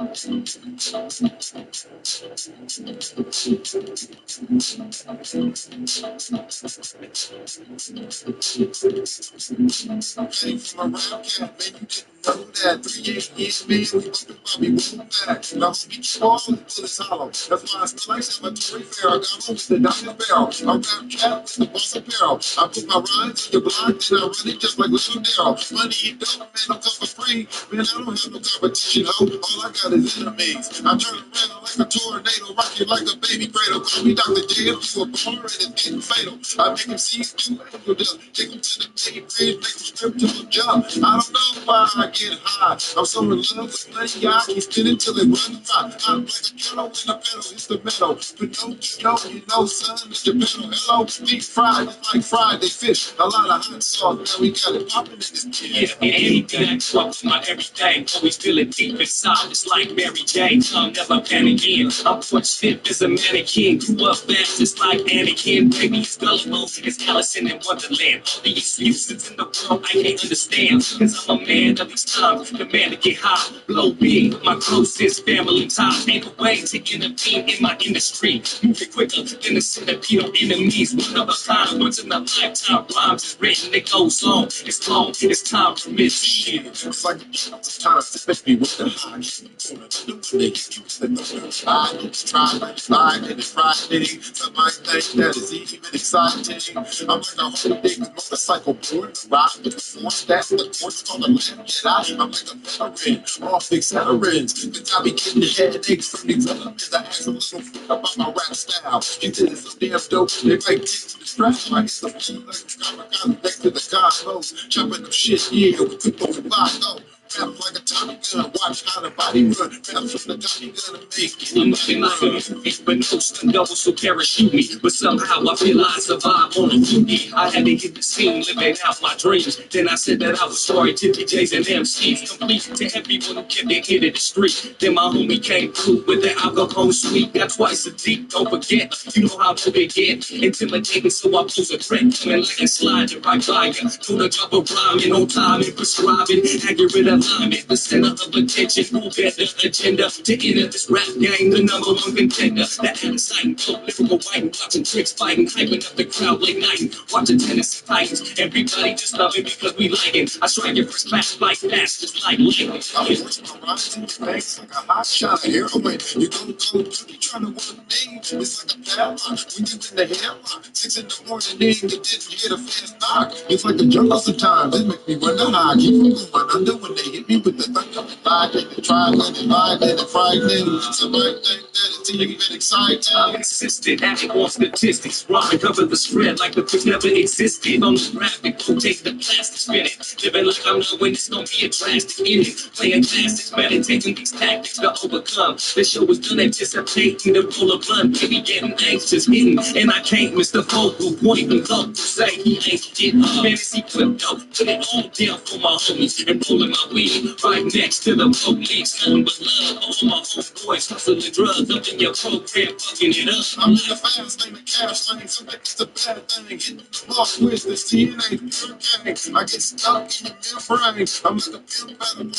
Came from a rap cat, man, you didn't know that. 3 years, man, we bumping Bobby Womack. Now, we keep all the bullets hollow. That's why I still like cemetery fair. I got home with the diamond barrel. I rap cat with the boss apparel. I put my rhymes on your block, then I run it just like Little Daryl. Money you don't, man, don't come for free. Man, I don't have no competition, ho. All I got is enemies. I turn around like a tornado, rock you like a baby cradle. Call me Dr. J if you a baller and it's getting fatal. I make him see you, angel dust. Take him to the big bridge, make him strip to the jump. I don't know why I get high. I'm so in love with money, I keep spinning till it runs dry. I'm like a kettle in a pedal, it's the metal. But you know, son, it's the metal. Hello, deep fried, it's like Friday fish. A lot of hot sauce, man, we got it popping in this bitch. Yeah, anything I talk to my everything, always feel it deep inside, it's like Mary Jane. I'm never panicking, I'm put stiff as a mannequin. Grew up fast, it's like Anakin. Baby, it's gullible, it's Allison in Wonderland. All the excuses in the world I can't understand, cause I'm a man of these times, the man to get high, blow big, my closest family ties. Ain't a way to intervene in my industry, moving quicker than a centipede on enemies. One of a kind, once in a lifetime, rhymes is written, it goes on, it's long, it's time to miss. It's like sometimes, especially with the high. I just try like slide and it's Friday. Somebody think that is even exciting. I'm like a whole big motorcycle board, ride with the force, that's the force on the left. I'm like a veteran, all fixed veterans. Cause I be getting the headaches from these other kids. I ask a little about my rap style. You did it so damn dope, they might get to the strap. I hit the key like a kamikaze next to the cosmos. Chopping up shit, yeah, we could go to go. Rap like a Tommy gun, watch how the body run. Rap from the Tommy gun to make it. I'm looking like a movie, but no stun double, so parachute me. But somehow I feel I survive on a movie. I had to hit the scene, living out my dreams. Then I said that I was sorry to DJs and MCs, complete to everyone who kept their ear to the street. Then my homie came through with the alcohol sweet. Got twice a deep, don't forget, you know how to begin. Intimidating, so I pose a threat, coming like a sliding right by ya. Do the job of rhyming on time and prescribing accurate alignment, the center of attention. Who get the agenda to enter this rap game? The number one contender. That exciting, dope, lyrical writing, watching tricks fighting, hyping up the crowd late night, watching Tennessee Titans. Everybody just love it because we like it. I strike your first class flight fast, just like lightning. I force my rhymes in your face like a hot shot of heroin. You gon' come through, you tryna work me. It's like a padlock when you in the headlock. 6 in the morning, then you didn't hear the fast knock. It's like a jungle sometimes. It make me wonder how I keep from going under when they hit me with the thunder. Lie, they try, and lie, and frightening. Somebody think that it's even exciting. I'm insistent, acting on statistics. Rhyme cover the spread like the fish never existed. On the graphic, rotate the plastic spinning. Living like I'm not when it's gonna be a drastic ending. Playing classics, meditating these tactics to overcome. The show was done anticipating the roll of blunt. Baby getting anxious, hitting, and I can't miss the focal point. The love to say he ain't get fantasy flip though. Put it all down for my homies and rolling my weed right next to the police. Nothing but love, all my homeboys hustling drugs up in your program, fucking it up. I'm in the fast lane, the cash lane, so that's the bad thing. Hitting the block with the TNA pure gang. I get stuck in your membrane. I'm like a pimp at a party when you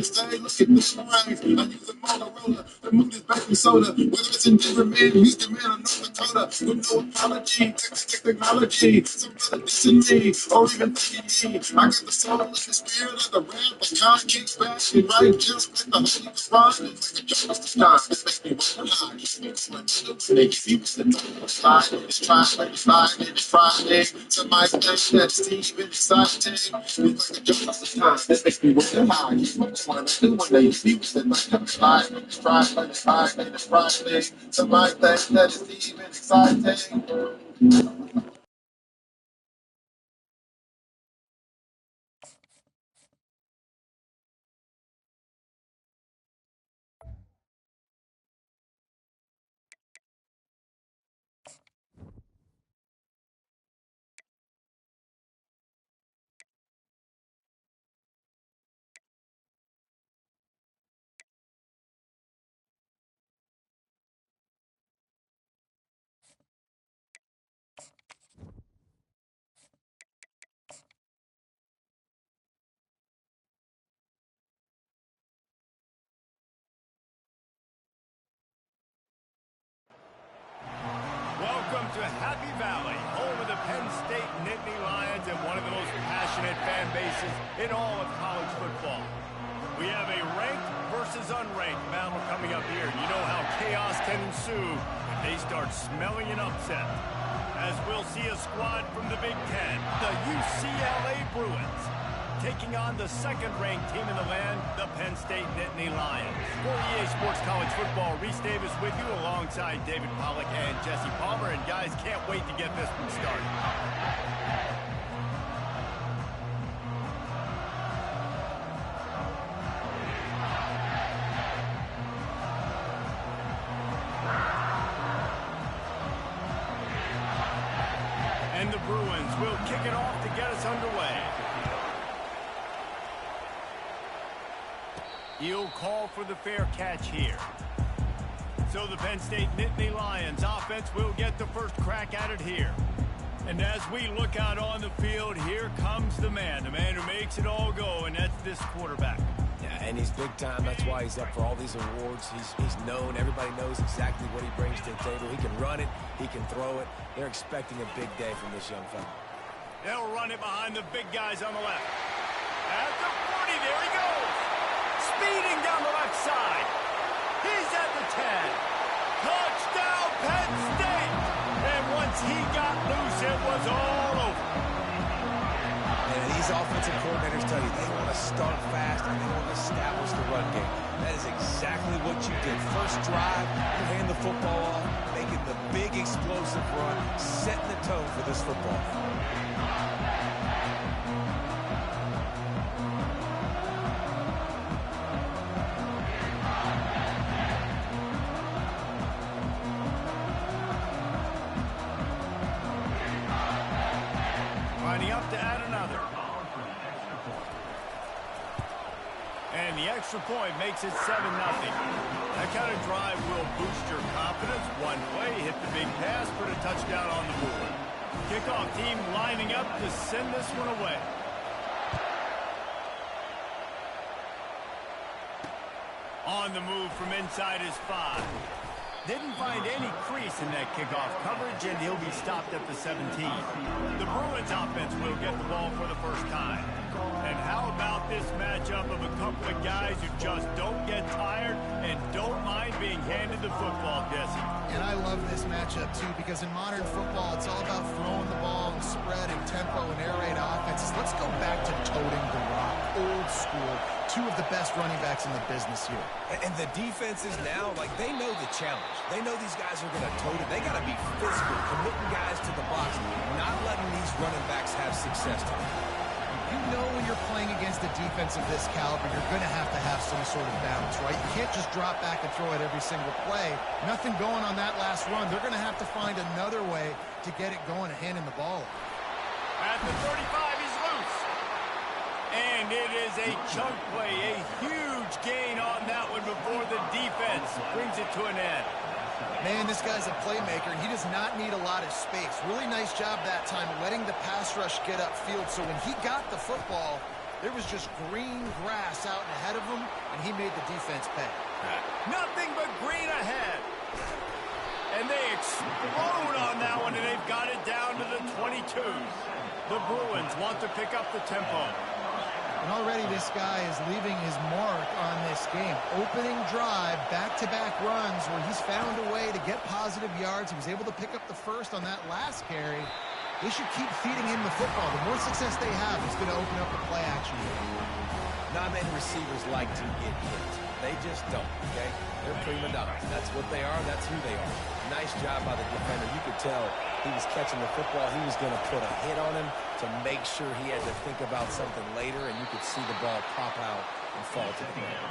stay. Look at this range. I use a Motorola, the mood is baking soda. Whether it's in Denver, man, Houston, man, or North Dakota. With no apology, technology. Some brother dissing me, or even thinking me. I got the soul and the spirit of the rap. I can't kick back and right just like the Holy Quran. It's like a joke of time. It makes me wonder how you speak to it. They give you the slide, it's trying, it's fine, it's Friday. Somebody think that it's even exciting. It's like a joke of time. It makes me wonder how you speak to it. When they see what's in the slide, it's trying, it's fine, it's Friday. Somebody think that it's even exciting. to Happy Valley, home of the Penn State Nittany Lions and one of the most passionate fan bases in all of college football. We have a ranked versus unranked battle coming up here. You know how chaos can ensue if they start smelling an upset. As we'll see a squad from the Big Ten, the UCLA Bruins, taking on the second-ranked team in the land, the Penn State Nittany Lions. For EA Sports College Football, Reese Davis with you alongside David Pollack and Jesse Palmer. And guys, can't wait to get this one started. And the Bruins will kick it off to get us underway. He'll call for the fair catch here. So the Penn State Nittany Lions offense will get the first crack at it here. And as we look out on the field, here comes the man who makes it all go, and that's this quarterback. Yeah, and he's big time. That's why he's up for all these awards. He's known. Everybody knows exactly what he brings to the table. He can run it. He can throw it. They're expecting a big day from this young fella. They'll run it behind the big guys on the left. At the 40, there he goes. Speeding down the left side. He's at the 10. Touchdown, Penn State. And once he got loose, it was all over. And these offensive coordinators tell you they want to start fast and they want to establish the run game. That is exactly what you did. First drive, you hand the football off, making the big explosive run, setting the tone for this football. Lining up to add another. And the extra point makes it 7-0. That kind of drive will boost your confidence. One play, hit the big pass, put a touchdown on the board. Kickoff team lining up to send this one away. On the move from inside his 5. Didn't find any crease in that kickoff coverage, and he'll be stopped at the 17. The Bruins offense will get the ball for the first time. And how about this matchup of a couple of guys who just don't get tired and don't mind being handed the football, Jesse? And I love this matchup, too, because in modern football, it's all about throwing the ball and spread and tempo and air raid offenses. Let's go back to toting the rock, old school. Two of the best running backs in the business here. And the defenses now, like, they know the challenge. They know these guys are going to tote it. They got to be physical, committing guys to the box, not letting these running backs have success to them. You know when you're playing against a defense of this caliber, you're going to have some sort of balance, right? You can't just drop back and throw it every single play. Nothing going on that last run. They're going to have to find another way to get it going and handing the ball. At the 35, he's loose. And it is a chunk play, a huge gain on that one before the defense brings it to an end. Man, this guy's a playmaker, and he does not need a lot of space. Really nice job that time letting the pass rush get upfield. So when he got the football, there was just green grass out ahead of him, and he made the defense pay. Nothing but green ahead. And they explode on that one, and they've got it down to the 22s. The Bruins want to pick up the tempo. And already this guy is leaving his mark on this game. Opening drive, back-to-back runs where he's found a way to get positive yards. He was able to pick up the first on that last carry. They should keep feeding him the football. The more success they have, it's going to open up the play action. Not many receivers like to get hit. They just don't, okay? They're prima donnas. That's what they are. That's who they are. Nice job by the defender. You could tell he was catching the football. He was going to put a hit on him to make sure he had to think about something later, and you could see the ball pop out and fall to the ground.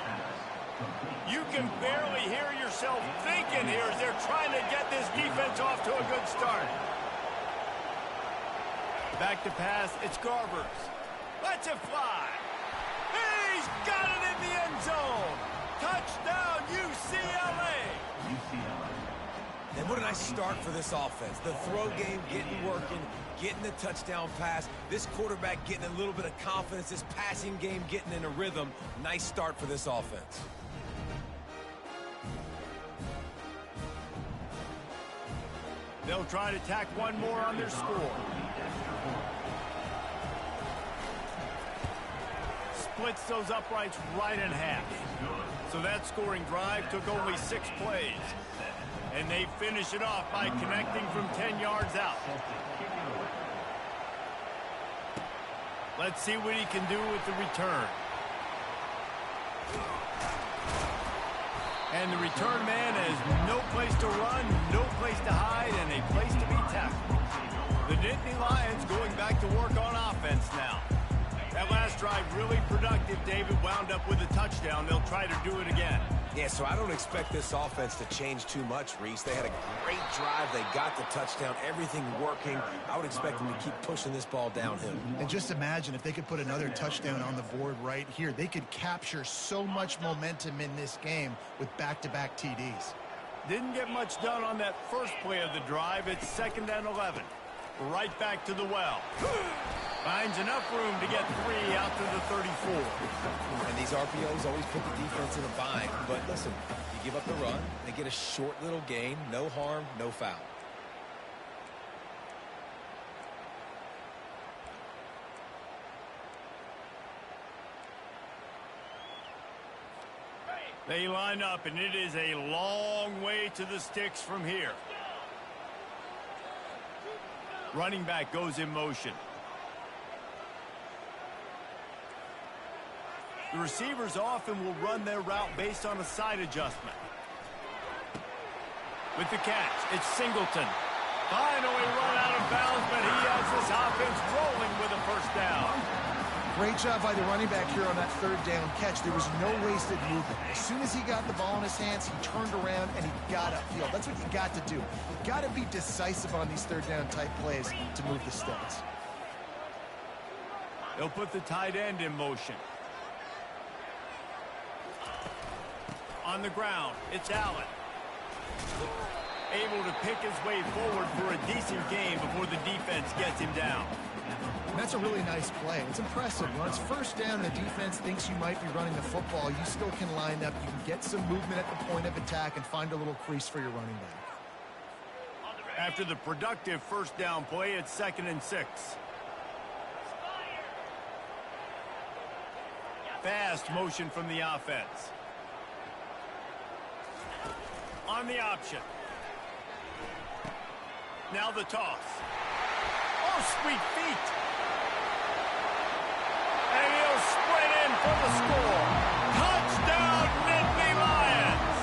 You can barely hear yourself thinking here as they're trying to get this defense off to a good start. Back to pass, it's Garbers. Lets it fly. He's got it in the end zone. Touchdown, UCLA. And what a nice start for this offense. The throw game getting working, getting the touchdown pass. This quarterback getting a little bit of confidence. This passing game getting in a rhythm. Nice start for this offense. They'll try to tack one more on their score. Splits those uprights right in half. So that scoring drive took only 6 plays. And they finish it off by connecting from 10 yards out. Let's see what he can do with the return. And the return man has no place to run, no place to hide, and a place to be tackled. The Nittany Lions going back to work on offense now. That last drive really productive. David wound up with a touchdown. They'll try to do it again. Yeah, so I don't expect this offense to change too much, Reese. They had a great drive. They got the touchdown. Everything working. I would expect them to keep pushing this ball downhill. And just imagine if they could put another touchdown on the board right here. They could capture so much momentum in this game with back-to-back TDs. Didn't get much done on that first play of the drive. It's 2nd and 11. Right back to the well. Finds enough room to get 3 out to the 34. And these RPOs always put the defense in a bind. But listen, you give up the run, they get a short little gain, no harm, no foul. They line up, and it is a long way to the sticks from here. Running back goes in motion. The receivers often will run their route based on a side adjustment. With the catch, it's Singleton. Finally run out of bounds, but he has this offense rolling with a first down. Great job by the running back here on that 3rd down catch. There was no wasted movement. As soon as he got the ball in his hands, he turned around and he got upfield. That's what you got to do. You got to be decisive on these 3rd down type plays to move the sticks. They'll put the tight end in motion. On the ground, it's Allen. Able to pick his way forward for a decent gain before the defense gets him down. And that's a really nice play. It's impressive. When it's 1st down and the defense thinks you might be running the football, you still can line up. You can get some movement at the point of attack and find a little crease for your running back. After the productive 1st down play, it's 2nd and 6. Fast motion from the offense. On the option. Now the toss. Oh, sweet feet. And he'll sprint in for the score. Touchdown, Nittany Lions.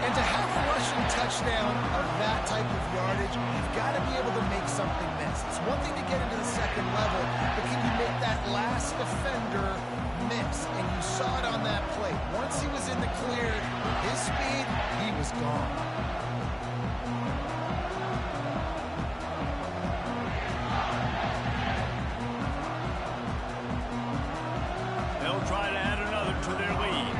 And to have a rushing touchdown of that type of yardage, you've got to be able to make something miss. It's one thing to get into the 2nd level, but can you make that last defender miss? And you saw it on that play. Once he was in the clear, his speed, he was gone. They'll try to add another to their lead.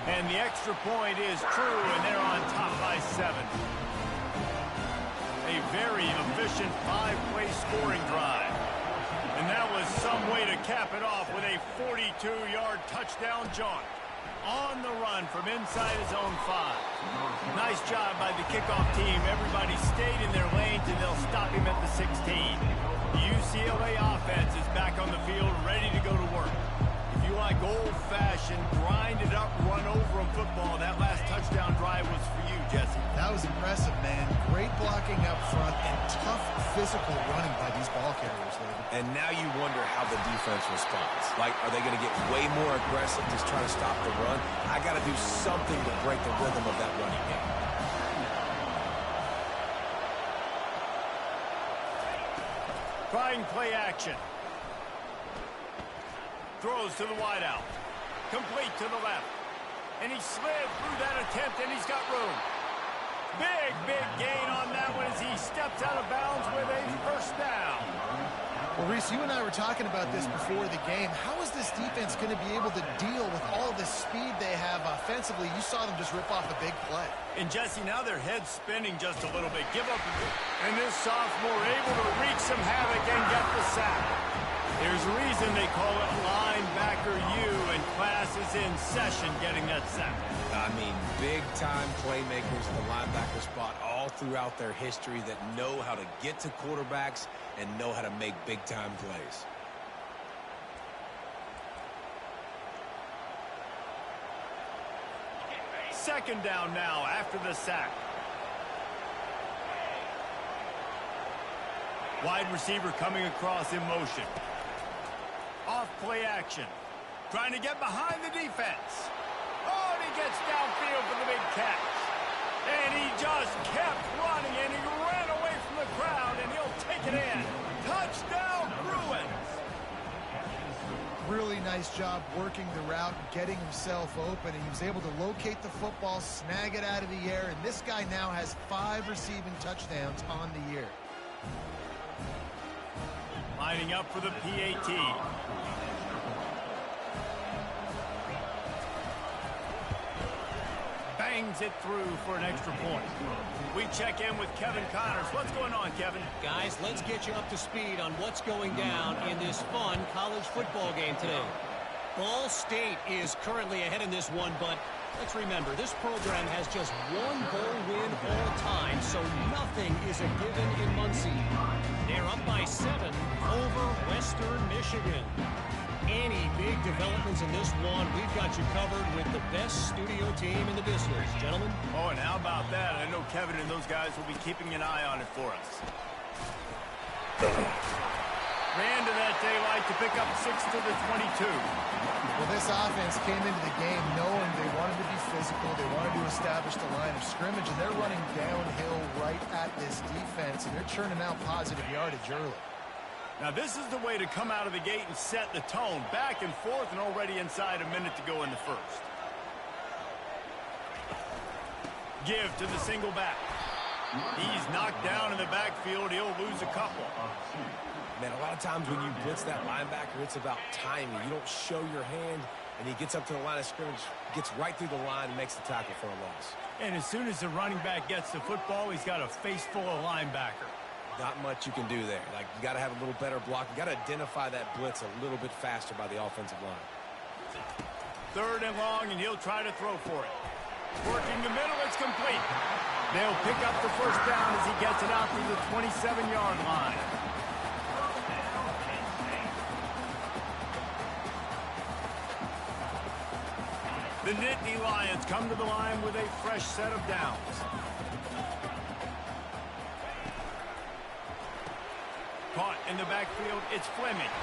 And the extra point is true, and they're on top by 7. A very efficient 5-play scoring drive. And that was some way to cap it off with a 42-yard touchdown jaunt. On the run from inside his own 5. Nice job by the kickoff team. Everybody stayed in their lanes, and they'll stop him at the 16. The UCLA offense is back on the field, ready to go to work. If you like old-fashioned, grind-it-up, run-over-'em football, that last touchdown drive was for you, Jesse. That was impressive, man. Great blocking up front and tough physical running by these ball carriers, David. And now you wonder how the defense responds. Like, are they going to get way more aggressive to try to stop the run? I got to do something to break the rhythm of that running game. Trying play action. Throws to the wideout. Complete to the left. And he slid through that attempt, and he's got room. Big, big gain on that one as he steps out of bounds with a 1st down. Well, Reese, you and I were talking about this before the game. How is this defense going to be able to deal with all the speed they have offensively? You saw them just rip off a big play. And Jesse, now their head's spinning just a little bit. Give up a bit. And this sophomore able to wreak some havoc and get the sack. There's a reason they call it linebacker U, and class is is in session getting that sack. I mean, big-time playmakers at the linebacker spot all throughout their history that know how to get to quarterbacks and know how to make big-time plays. Second down now after the sack. Wide receiver coming across in motion. Off play action. Trying to get behind the defense. Oh, and he gets downfield for the big catch. And he just kept running, and he ran away from the crowd, and he'll take it in. Touchdown, Bruins! Really nice job working the route and getting himself open, and he was able to locate the football, snag it out of the air, and this guy now has 5 receiving touchdowns on the year. Lining up for the PAT. Bangs it through for an extra point. We check in with Kevin Connors. What's going on, Kevin? Guys, let's get you up to speed on what's going down in this fun college football game today. Ball State is currently ahead in this one, but let's remember, this program has just one bowl win all time, so nothing is a given in Muncie. They're up by 7 over Western Michigan. Any big developments in this one, we've got you covered with the best studio team in the business, gentlemen. Oh, and how about that? I know Kevin and those guys will be keeping an eye on it for us. Ran to that daylight to pick up 6 to the 22. Well, this offense came into the game knowing they wanted to be physical, they wanted to establish the line of scrimmage, and they're running downhill right at this defense, and they're churning out positive yardage early. Now, this is the way to come out of the gate and set the tone. Back and forth and already inside a minute to go in the first. Give to the single back. He's knocked down in the backfield. He'll lose a couple. Man, a lot of times when you blitz that linebacker, it's about timing. You don't show your hand, and he gets up to the line of scrimmage, gets right through the line, and makes the tackle for a loss. And as soon as the running back gets the football, he's got a face full of linebacker. Not much you can do there. Like, you got to have a little better block. You got to identify that blitz a little bit faster by the offensive line. Third and long, and he'll try to throw for it. Working the middle, it's complete. They'll pick up the first down as he gets it out to the 27-yard line. The Nittany Lions come to the line with a fresh set of downs. Caught in the backfield, it's Fleming.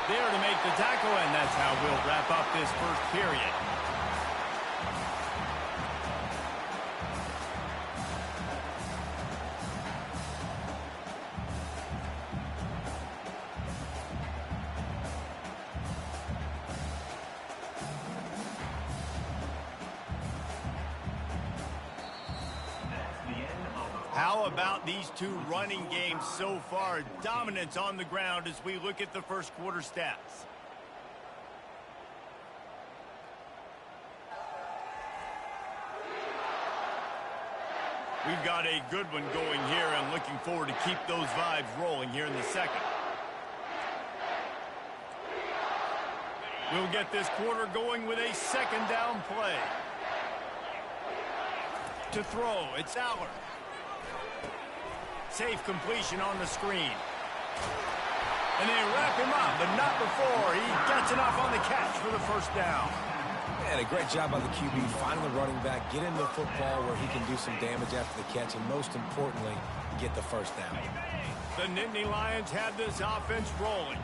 There to make the tackle, and that's how we'll wrap up this first period. How about these two running games so far? Dominance on the ground as we look at the first quarter stats. We've got a good one going here and looking forward to keep those vibes rolling here in the second. We'll get this quarter going with a second down play. To throw, it's Aller. Safe completion on the screen. And they wrap him up, but not before he gets enough on the catch for the first down. And a great job by the QB, finding the running back, getting the football where he can do some damage after the catch, and most importantly, get the first down. The Nittany Lions have this offense rolling.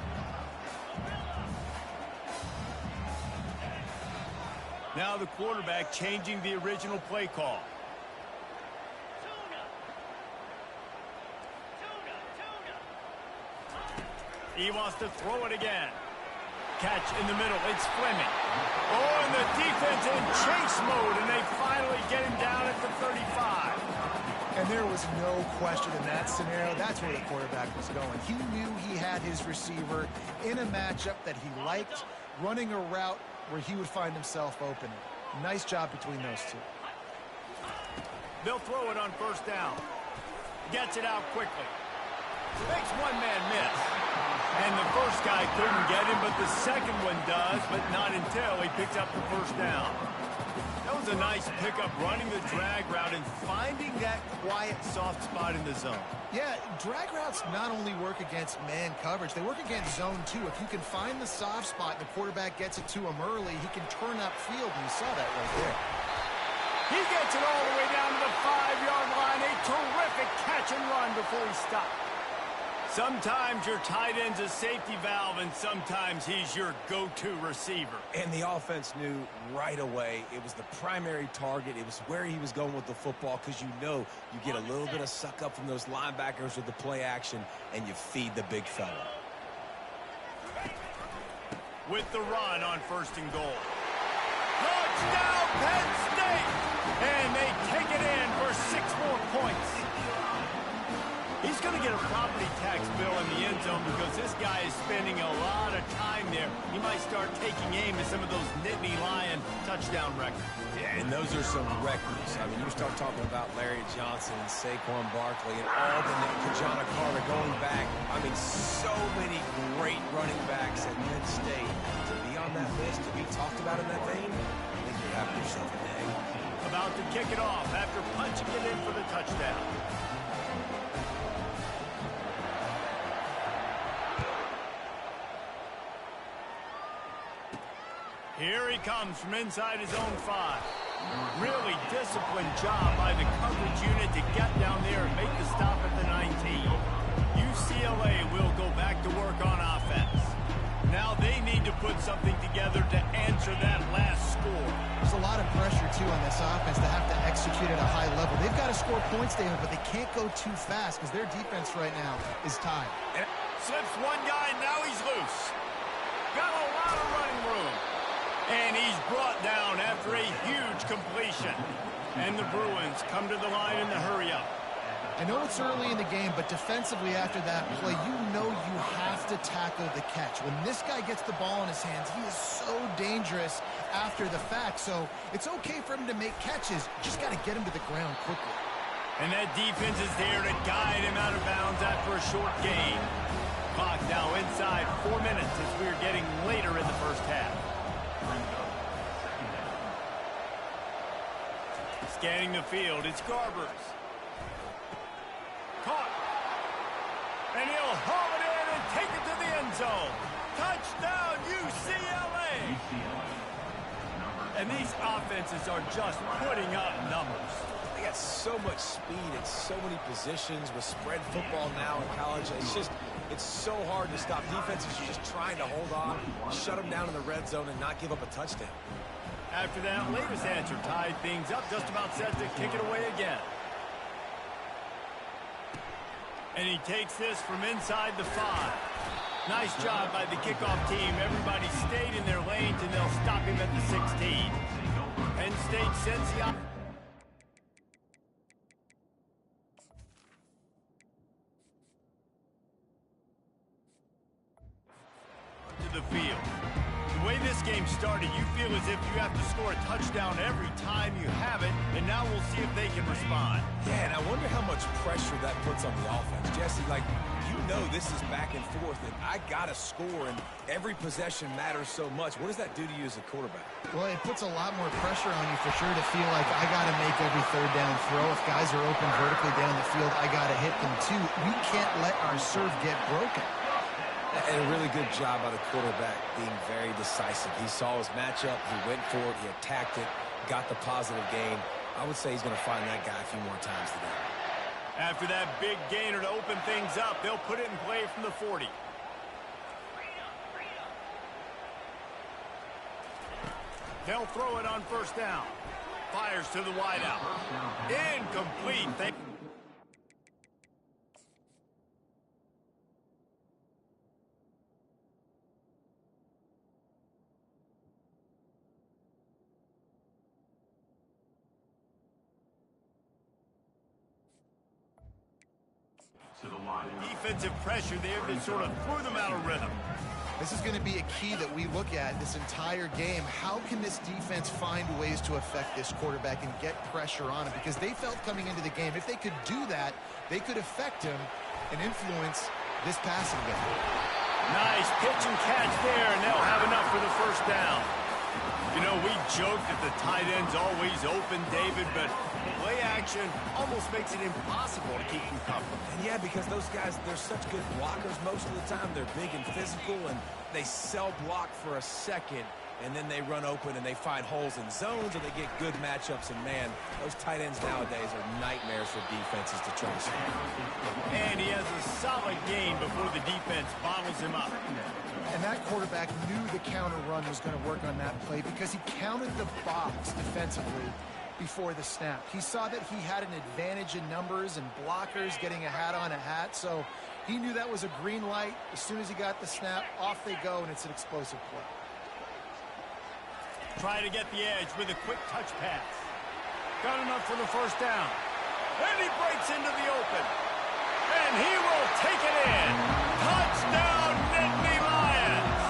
Now the quarterback changing the original play call. He wants to throw it again. Catch in the middle. It's Fleming. Oh, and the defense in chase mode, and they finally get him down at the 35. And there was no question in that scenario. That's where the quarterback was going. He knew he had his receiver in a matchup that he liked, running a route where he would find himself open. Nice job between those two. They'll throw it on first down. Gets it out quickly. Makes one man miss. And the first guy couldn't get him, but the second one does, but not until he picked up the first down. That was a nice pickup, running the drag route and finding that quiet, soft spot in the zone. Yeah, drag routes not only work against man coverage, they work against zone too. If you can find the soft spot and the quarterback gets it to him early, he can turn upfield, and you saw that right there. He gets it all the way down to the 5-yard line. A terrific catch and run before he stopped. Sometimes your tight end's a safety valve, and sometimes he's your go-to receiver. And the offense knew right away it was the primary target. It was where he was going with the football, because you know you get a little bit of suck up from those linebackers with the play action, and you feed the big fella. With the run on 1st and goal. Touchdown, Penn State! And they take it in for 6 more points. He's going to get a property tax bill in the end zone because this guy is spending a lot of time there. He might start taking aim at some of those Nittany Lion touchdown records. Yeah, and those are some records. I mean, you start talking about Larry Johnson and Saquon Barkley and all the Kajana Carter going back. I mean, so many great running backs at Penn State. To be on that list, to be talked about in that vein, I think you're having yourself a day. About to kick it off after punching it in for the touchdown. Here he comes from inside his own 5. Really disciplined job by the coverage unit to get down there and make the stop at the 19. UCLA will go back to work on offense. Now they need to put something together to answer that last score. There's a lot of pressure, too, on this offense to have to execute at a high level. They've got to score points, David, but they can't go too fast because their defense right now is tied. Slips one guy, now he's loose. Got a lot of running room. And he's brought down after a huge completion. And the Bruins come to the line in the hurry-up. I know it's early in the game, but defensively after that play, you know you have to tackle the catch. When this guy gets the ball in his hands, he is so dangerous after the fact. So it's okay for him to make catches. Just got to get him to the ground quickly. And that defense is there to guide him out of bounds after a short gain. Clock now inside 4 minutes as we're getting later in the first half. Scanning the field, it's Garbers. Caught. And he'll haul it in and take it to the end zone. Touchdown, UCLA! And these offenses are just putting up numbers. They got so much speed and so many positions with spread football now in college. It's so hard to stop defenses. You're just trying to hold on, shut them down in the red zone, and not give up a touchdown. After that latest answer tied things up, just about set to kick it away again. And he takes this from inside the 5. Nice job by the kickoff team. Everybody stayed in their lanes, and they'll stop him at the 16. Penn State sends the to the field. The way this game started, you feel as if you have to score a touchdown every time you have it, and now we'll see if they can respond. Yeah, and I wonder how much pressure that puts on the offense. Jesse, like, you know this is back and forth, and I got to score, and every possession matters so much. What does that do to you as a quarterback? Well, it puts a lot more pressure on you for sure to feel like I got to make every third down throw. If guys are open vertically down the field, I got to hit them too. We can't let our serve get broken. And a really good job by the quarterback being very decisive. He saw his matchup, he went for it, he attacked it, got the positive gain. I would say he's going to find that guy a few more times today. After that big gainer to open things up, they'll put it in play from the 40. They'll throw it on 1st down. Fires to the wideout. Incomplete. Defensive pressure there that sort of threw them out of rhythm. This is going to be a key that we look at this entire game. How can this defense find ways to affect this quarterback and get pressure on him? Because they felt coming into the game, if they could do that, they could affect him and influence this passing game. Nice pitch and catch there, and they'll have enough for the first down. You know, we joked that the tight end's always open, David, but play action almost makes it impossible to keep them covered. And yeah, because those guys, they're such good blockers most of the time. They're big and physical, and they sell block for a second, and then they run open and they find holes in zones, or they get good matchups. And man, those tight ends nowadays are nightmares for defenses to try to score. And he has a solid gain before the defense bottles him up. And that quarterback knew the counter run was going to work on that play because he counted the box defensively before the snap. He saw that he had an advantage in numbers and blockers getting a hat on a hat, so he knew that was a green light. As soon as he got the snap, off they go, and it's an explosive play. Try to get the edge with a quick touch pass. Got enough for the first down. And he breaks into the open. And he will take it in. Touchdown, Nittany Lions.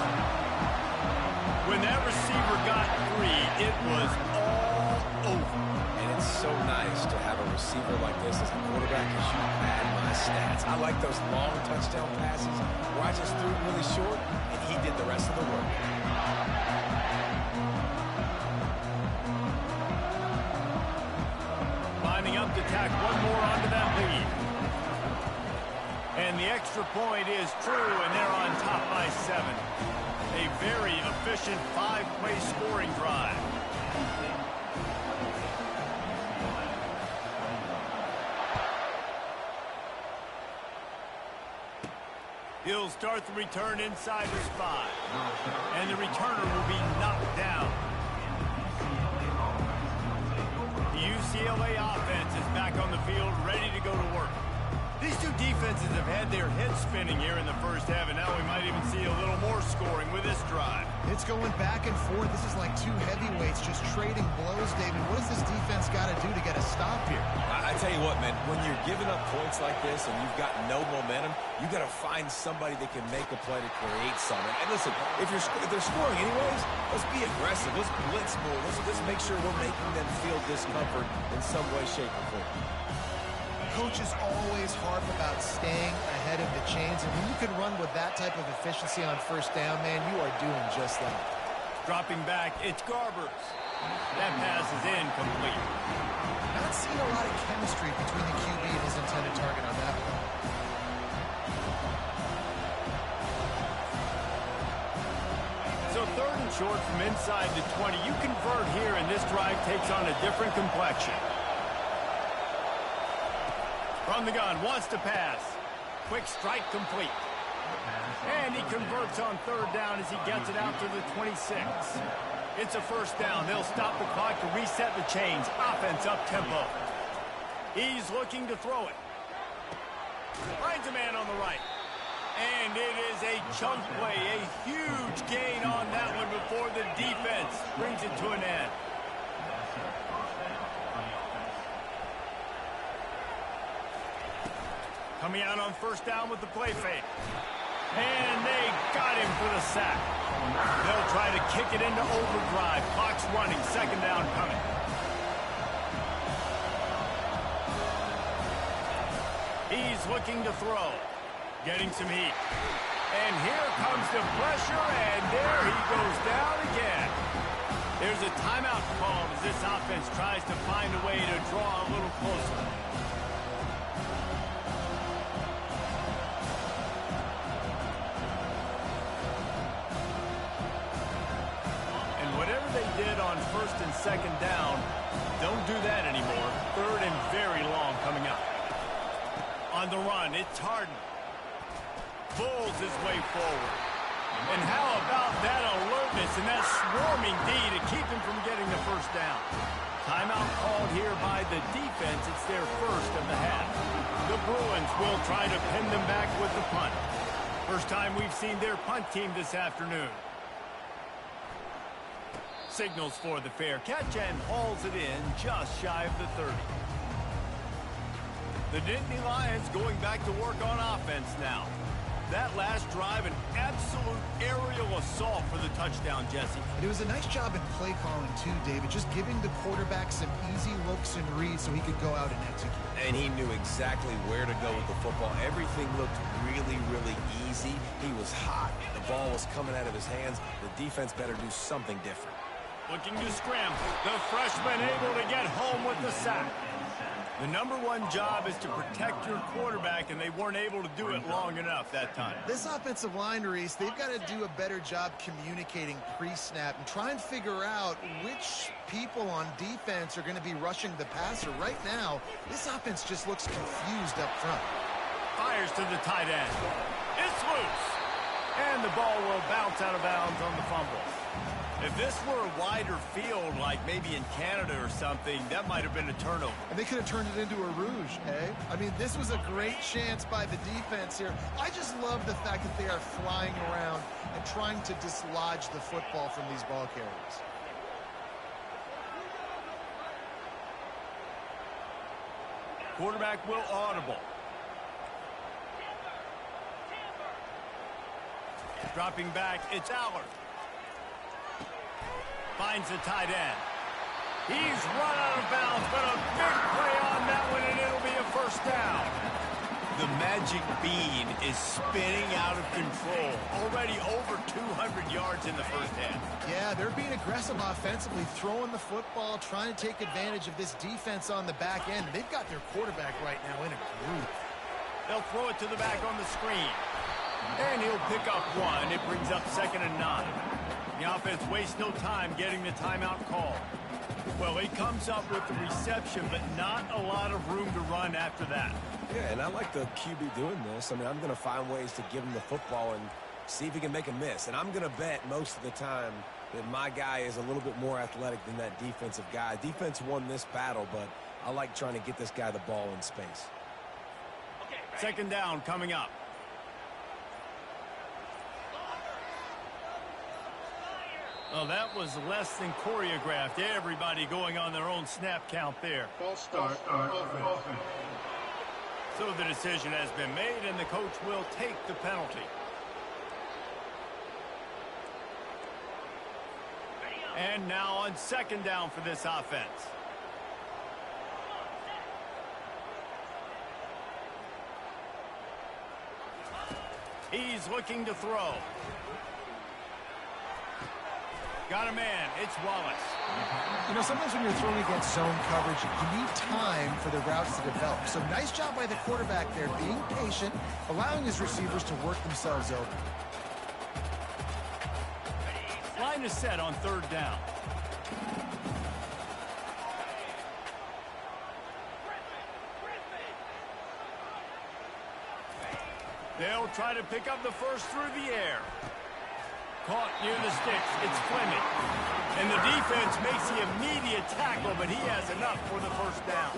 When that receiver got free, it was all over. And it's so nice to have a receiver like this as a quarterback, because you pad my stats. I like those long touchdown passes where I just threw it really short, and he did the rest of the work. Lining up to tack one more onto that lead. And the extra point is true, and they're on top by 7. A very efficient 5-play scoring drive. He'll start the return inside his 5. And the returner will be knocked down. The UCLA offense is back on the field, ready to go to work. These two defenses have had their heads spinning here in the first half, and now we might even see a little more scoring with this drive. It's going back and forth. This is like two heavyweights just trading blows, David. What does this defense got to do to get a stop here? I tell you what, man, when you're giving up points like this and you've got no momentum, you got to find somebody that can make a play to create something. And listen, if they're scoring anyways, let's be aggressive. Let's blitz more. Let's make sure we're making them feel discomfort in some way, shape, or form. Coaches always harp about staying ahead of the chains, and when you can run with that type of efficiency on first down, man, you are doing just that. Dropping back, it's Garbers. That pass is incomplete. Not seeing a lot of chemistry between the QB and his intended target on that one. So 3rd and short from inside the 20. You convert here, and this drive takes on a different complexion. From the gun, wants to pass. Quick strike complete. And he converts on 3rd down as he gets it out to the 26. It's a first down. They'll stop the clock to reset the chains. Offense up tempo. He's looking to throw it. Finds a man on the right. And it is a chunk play. A huge gain on that one before the defense brings it to an end. Coming out on first down with the play fake. And they got him for the sack. They'll try to kick it into overdrive. Clock's running. 2nd down coming. He's looking to throw. Getting some heat. And here comes the pressure, and there he goes down again. There's a timeout called as this offense tries to find a way to draw a little closer. Did on 1st and 2nd down. Don't do that anymore. 3rd and very long coming up. On the run, it's Harden. Pulls his way forward. And how about that alertness and that swarming D to keep him from getting the first down? Timeout called here by the defense. It's their first of the half. The Bruins will try to pin them back with the punt. First time we've seen their punt team this afternoon. Signals for the fair catch and hauls it in just shy of the 30. The Nittany Lions going back to work on offense now. That last drive, an absolute aerial assault for the touchdown, Jesse. It was a nice job in play calling too, David, just giving the quarterback some easy looks and reads so he could go out and execute. And he knew exactly where to go with the football. Everything looked really, really easy. He was hot. The ball was coming out of his hands. The defense better do something different. Looking to scramble. The freshman able to get home with the sack. The #1 job is to protect your quarterback, and they weren't able to do it long enough that time. This offensive line, Reese, they've got to do a better job communicating pre-snap and try and figure out which people on defense are going to be rushing the passer. Right now, this offense just looks confused up front. Fires to the tight end. It's loose. And the ball will bounce out of bounds on the fumble. If this were a wider field, like maybe in Canada or something, that might have been a turnover. And they could have turned it into a rouge, eh? I mean, this was a great chance by the defense here. I just love the fact that they are flying around and trying to dislodge the football from these ball carriers. Quarterback will audible. Dropping back, it's Allard. Finds the tight end. He's run out of bounds, but a big play on that one, and it'll be a first down. The magic bean is spinning out of control. Already over 200 yards in the first half. Yeah, they're being aggressive offensively, throwing the football, trying to take advantage of this defense on the back end. They've got their quarterback right now in a groove. They'll throw it to the back on the screen. And he'll pick up one. It brings up 2nd and 9. The offense wastes no time getting the timeout call. Well, he comes up with the reception, but not a lot of room to run after that. Yeah, and I like the QB doing this. I mean, I'm going to find ways to give him the football and see if he can make a miss. And I'm going to bet most of the time that my guy is a little bit more athletic than that defensive guy. Defense won this battle, but I like trying to get this guy the ball in space. 2nd down coming up. Oh, that was less than choreographed. Everybody going on their own snap count there. False start. So the decision has been made, and the coach will take the penalty. And now on 2nd down for this offense. He's looking to throw. Got a man. It's Wallace. You know, sometimes when you're throwing against zone coverage, you need time for the routes to develop. So nice job by the quarterback there, being patient, allowing his receivers to work themselves open. Line is set on 3rd down. They'll try to pick up the first through the air. Caught near the sticks. It's Fleming. And the defense makes the immediate tackle, but he has enough for the first down.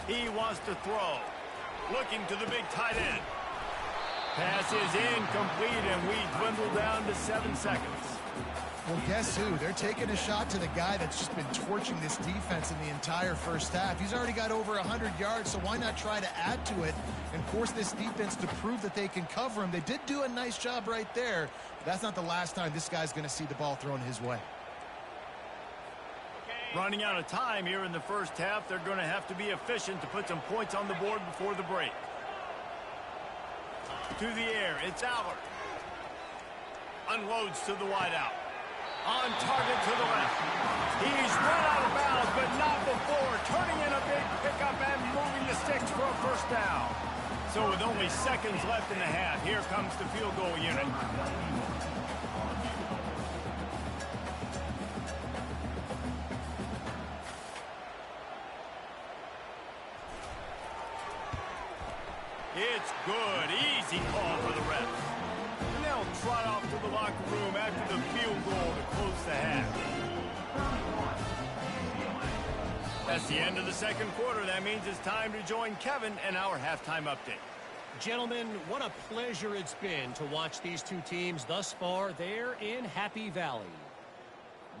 He wants to throw. Looking to the big tight end. Pass is incomplete, and we dwindle down to 7 seconds. Well, guess who? They're taking a shot to the guy that's just been torching this defense in the entire first half. He's already got over 100 yards, so why not try to add to it and force this defense to prove that they can cover him? They did do a nice job right there. That's not the last time this guy's going to see the ball thrown his way. Running out of time here in the first half. They're going to have to be efficient to put some points on the board before the break. To the air, it's Allard. Unloads to the wideout. On target to the left. He's run out of bounds, but not before. Turning in a big pickup and moving the sticks for a first down. So with only seconds left in the half, here comes the field goal unit. It's good. Easy call for the refs. And they'll trot off to the locker room after the field goal to close the half. That's the end of the second quarter. That means it's time to join Kevin and our halftime update. Gentlemen, what a pleasure it's been to watch these two teams thus far there in Happy Valley.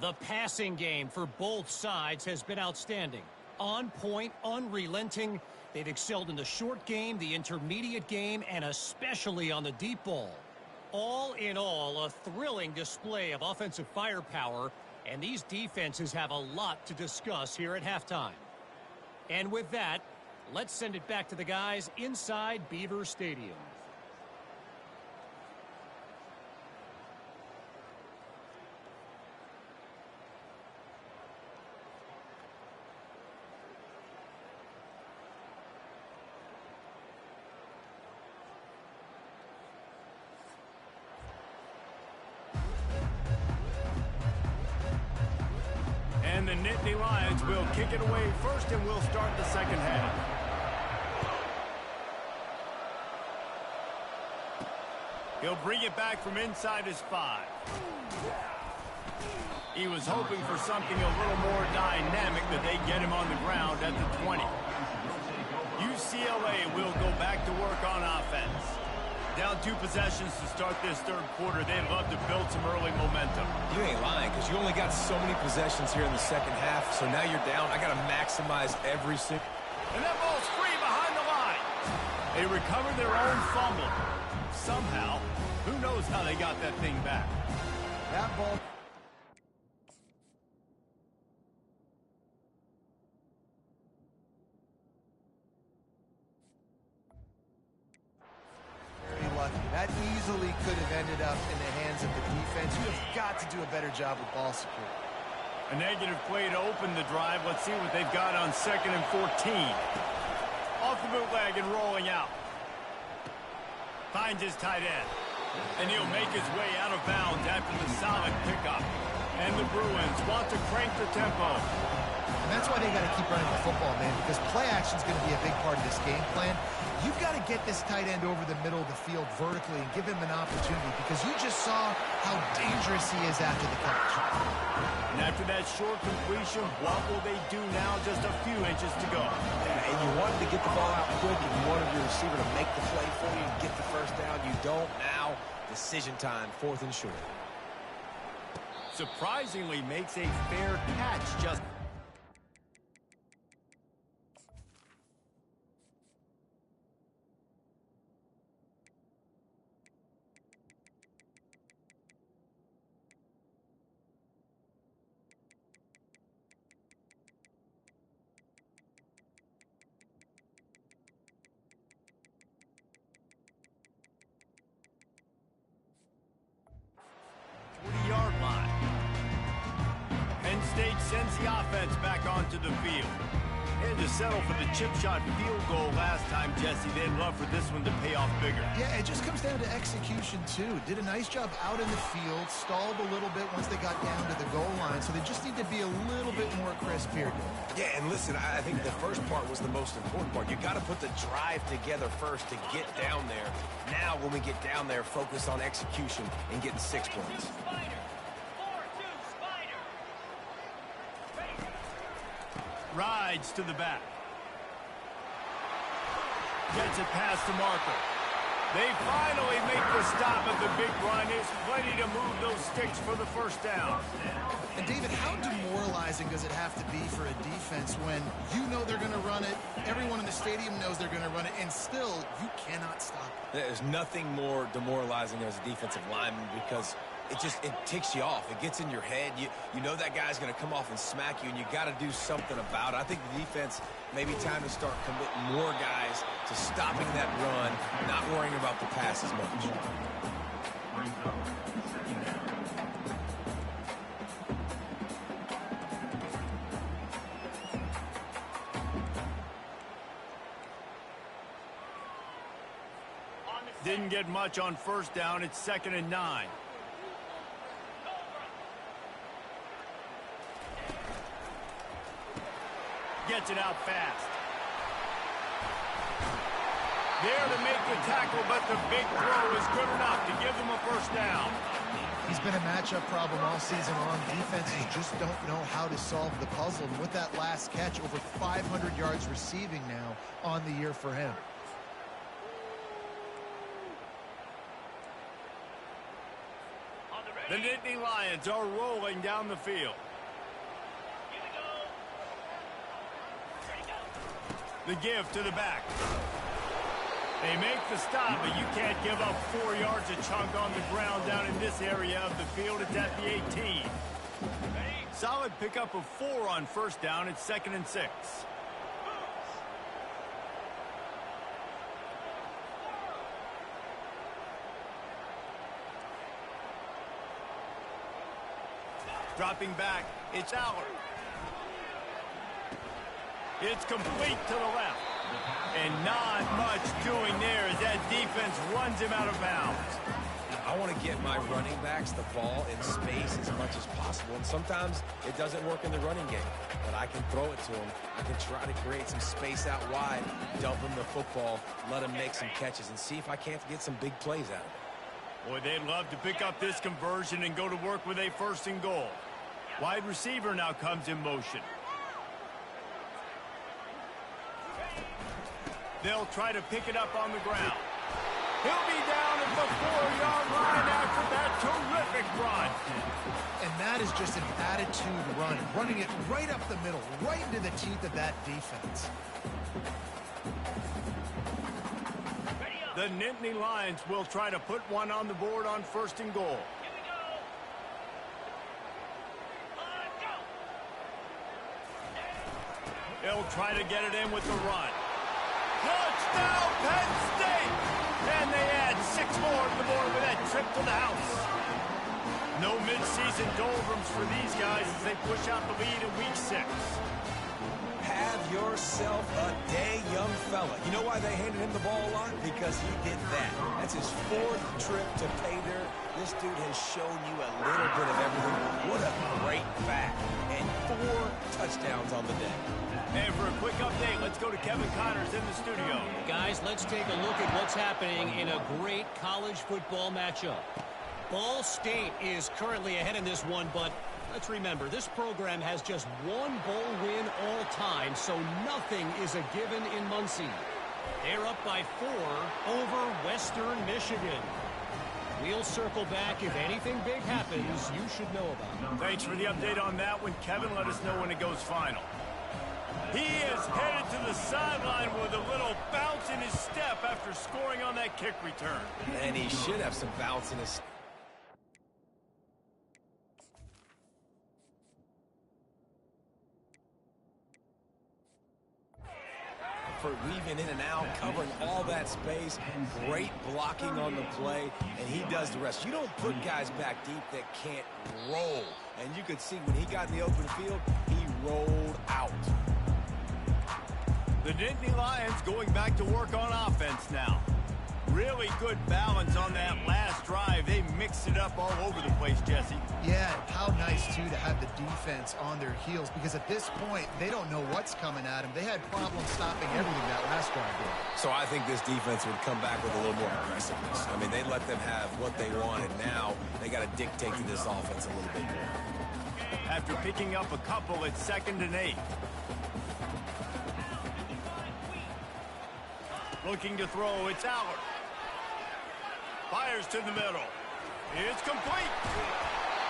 The passing game for both sides has been outstanding. On point, unrelenting, They've excelled in the short game, the intermediate game, and especially on the deep ball. All in all, a thrilling display of offensive firepower, and these defenses have a lot to discuss here at halftime. And with that, let's send it back to the guys inside Beaver Stadium. And the Nittany Lions will kick it away first, and we'll start the second half. He'll bring it back from inside his 5. He was hoping for something a little more dynamic, that they get him on the ground at the 20. UCLA will go back to work on offense. Down 2 possessions to start this third quarter. They'd love to build some early momentum. You ain't lying, because you only got so many possessions here in the second half, so now you're down. I got to maximize every single... And that ball's free behind the line. They recover their own fumble. Somehow, who knows how they got that thing back. That ball... That easily could have ended up in the hands of the defense. You have got to do a better job with ball security. A negative play to open the drive. Let's see what they've got on 2nd and 14. Off the bootleg and rolling out. Finds his tight end. And he'll make his way out of bounds after the solid pickup. And the Bruins want to crank the tempo. And that's why they got to keep running the football, man, because play action is going to be a big part of this game plan. You've got to get this tight end over the middle of the field vertically and give him an opportunity, because you just saw how dangerous he is after the catch. And after that short completion, what will they do now? Just a few inches to go. And you wanted to get the ball out quick, and you wanted your receiver to make the play for you and get the first down. You don't now. Decision time, 4th and short. Surprisingly makes a fair catch. Just sends the offense back onto the field. They had to settle for the chip shot field goal last time, Jesse. They'd love for this one to pay off bigger. Yeah, it just comes down to execution, too. Did a nice job out in the field, stalled a little bit once they got down to the goal line, so they just need to be a little bit more crisp here. Yeah, and listen, I think the first part was the most important part. You got to put the drive together first to get down there. Now, when we get down there, focus on execution and getting 6 points. Rides to the back. Gets it past the marker. They finally make the stop at the big run. It's plenty to move those sticks for the first down. And David, how demoralizing does it have to be for a defense when you know they're going to run it, everyone in the stadium knows they're going to run it, and still you cannot stop it? There's nothing more demoralizing as a defensive lineman, because it ticks you off. It gets in your head. You know that guy's going to come off and smack you, and you got to do something about it. I think the defense, maybe time to start committing more guys to stopping that run, not worrying about the pass as much. Didn't get much on first down. It's 2nd and 9. Gets it out fast. There to make the tackle, but the big throw is good enough to give them a first down. He's been a matchup problem all season long. Defenses just don't know how to solve the puzzle. And with that last catch, over 500 yards receiving now on the year for him. The Nittany Lions are rolling down the field. The give to the back. They make the stop, but you can't give up 4 yards a chunk on the ground down in this area of the field. It's at the 18. Solid pickup of 4 on first down. It's 2nd and 6. Dropping back, it's Allard. It's complete to the left. And not much doing there as that defense runs him out of bounds. I want to get my running backs the ball in space as much as possible. And sometimes it doesn't work in the running game. But I can throw it to them. I can try to create some space out wide, dump him the football, let him make some catches, and see if I can't get some big plays out of it. Boy, they'd love to pick up this conversion and go to work with a 1st and goal. Wide receiver now comes in motion. They'll try to pick it up on the ground. He'll be down at the 4-yard line after that terrific run. And that is just an attitude run, running it right up the middle, right into the teeth of that defense. The Nittany Lions will try to put one on the board on 1st and goal. They'll try to get it in with the run. Touchdown, Penn State! And they add 6 more to the board with that trip to the house. No midseason doldrums for these guys as they push out the lead in week 6. Have yourself a day, young fella. You know why they handed him the ball a lot? Because he did that. That's his 4th trip to pay dirt. This dude has shown you a little bit of everything. What a great back. And 4 touchdowns on the day. And for a quick update, let's go to Kevin Connors in the studio. Guys, let's take a look at what's happening in a great college football matchup. Ball State is currently ahead in this one, but let's remember, this program has just 1 bowl win all time, so nothing is a given in Muncie. They're up by 4 over Western Michigan. We'll circle back. If anything big happens, you should know about it. Thanks for the update on that one. Kevin, let us know when it goes final. He is headed to the sideline with a little bounce in his step after scoring on that kick return. And he should have some bounce in his... for weaving in and out, covering all that space, great blocking on the play, and he does the rest. You don't put guys back deep that can't roll. And you could see when he got in the open field, he rolled out. The Nittany Lions going back to work on offense now. Really good balance on that last drive. They mixed it up all over the place, Jesse. Yeah, how nice, too, to have the defense on their heels, because at this point, they don't know what's coming at them. They had problems stopping everything that last drive did. So I think this defense would come back with a little more aggressiveness. I mean, they let them have what they wanted. Now they got to dictate to this offense a little bit more. After picking up a couple, it's 2nd and 8. Looking to throw, it's Allard. Fires to the middle. It's complete.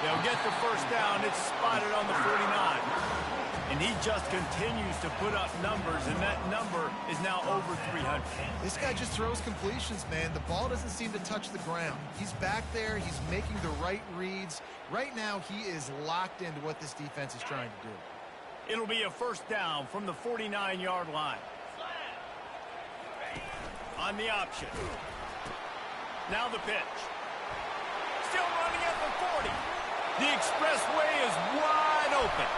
They'll get the 1st down. It's spotted on the 49. And he just continues to put up numbers, and that number is now over 300. This guy just throws completions, man. The ball doesn't seem to touch the ground. He's back there. He's making the right reads. Right now, he is locked into what this defense is trying to do. It'll be a 1st down from the 49-yard line. On the option. Now the pitch. Still running at the 40. The expressway is wide open.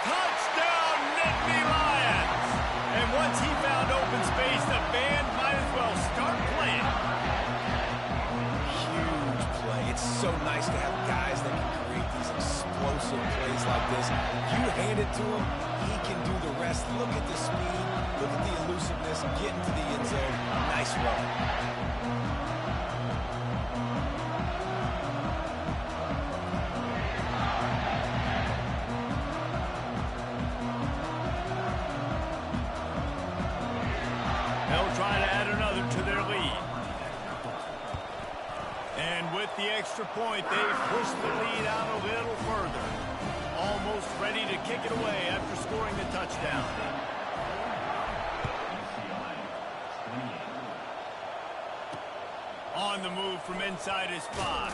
Touchdown, Nittany Lions! And once he found open space, the band might as well start playing. Huge play. It's so nice to have guys that can create these explosive plays like this. You hand it to him, he can do the rest. Look at the speed. Look at the elusiveness, getting to the end zone. Nice run. They'll try to add another to their lead. And with the extra point, they've pushed the lead out a little further. Almost ready to kick it away after scoring the touchdown. from inside his 5.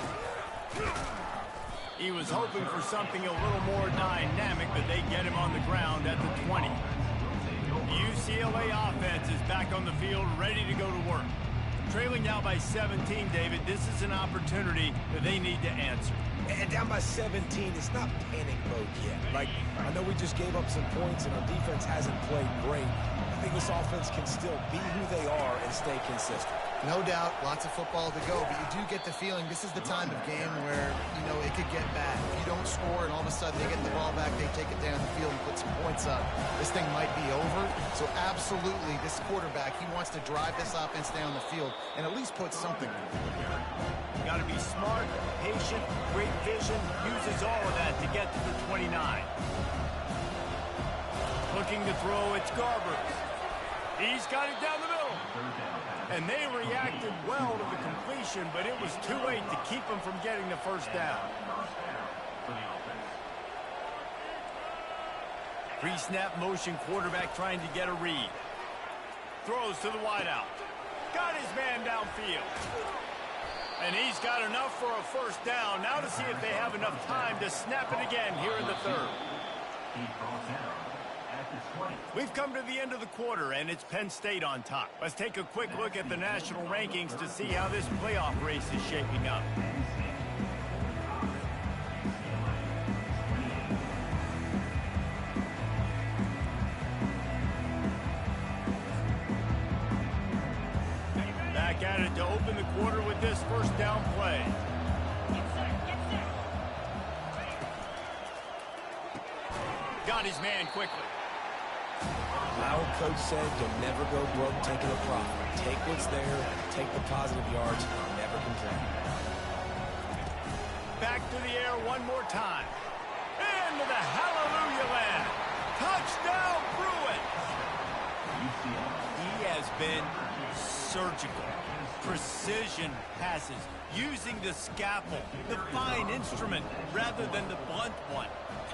He was hoping for something a little more dynamic, but they get him on the ground at the 20. The UCLA offense is back on the field, ready to go to work. Trailing now by 17, David, this is an opportunity that they need to answer. And down by 17, it's not panic mode yet. Like, I know we just gave up some points and our defense hasn't played great. I think this offense can still be who they are and stay consistent. No doubt, lots of football to go, but you do get the feeling this is the time of game where, you know, it could get bad. If you don't score and all of a sudden they get the ball back, they take it down the field and put some points up, this thing might be over. So absolutely, this quarterback, he wants to drive this offense down the field and at least put something in it. Got to be smart, patient, great vision, uses all of that to get to the 29. Looking to throw, it's Garbers. He's got it down the middle. And they reacted well to the completion, but it was too late to keep them from getting the first down. Pre-snap motion quarterback trying to get a read. Throws to the wideout. Got his man downfield. And he's got enough for a first down. Now to see if they have enough time to snap it again here in the third. We've come to the end of the quarter, and it's Penn State on top. Let's take a quick look at the national rankings to see how this playoff race is shaping up. Back at it to open the quarter with this first down play. Got his man quickly. My old coach said you'll never go broke taking a profit. Take what's there, take the positive yards, and never complain. Back to the air one more time. Into the hallelujah land. Touchdown, Bruins! He has been surgical. Precision passes, using the scalpel, the fine instrument, rather than the blunt one.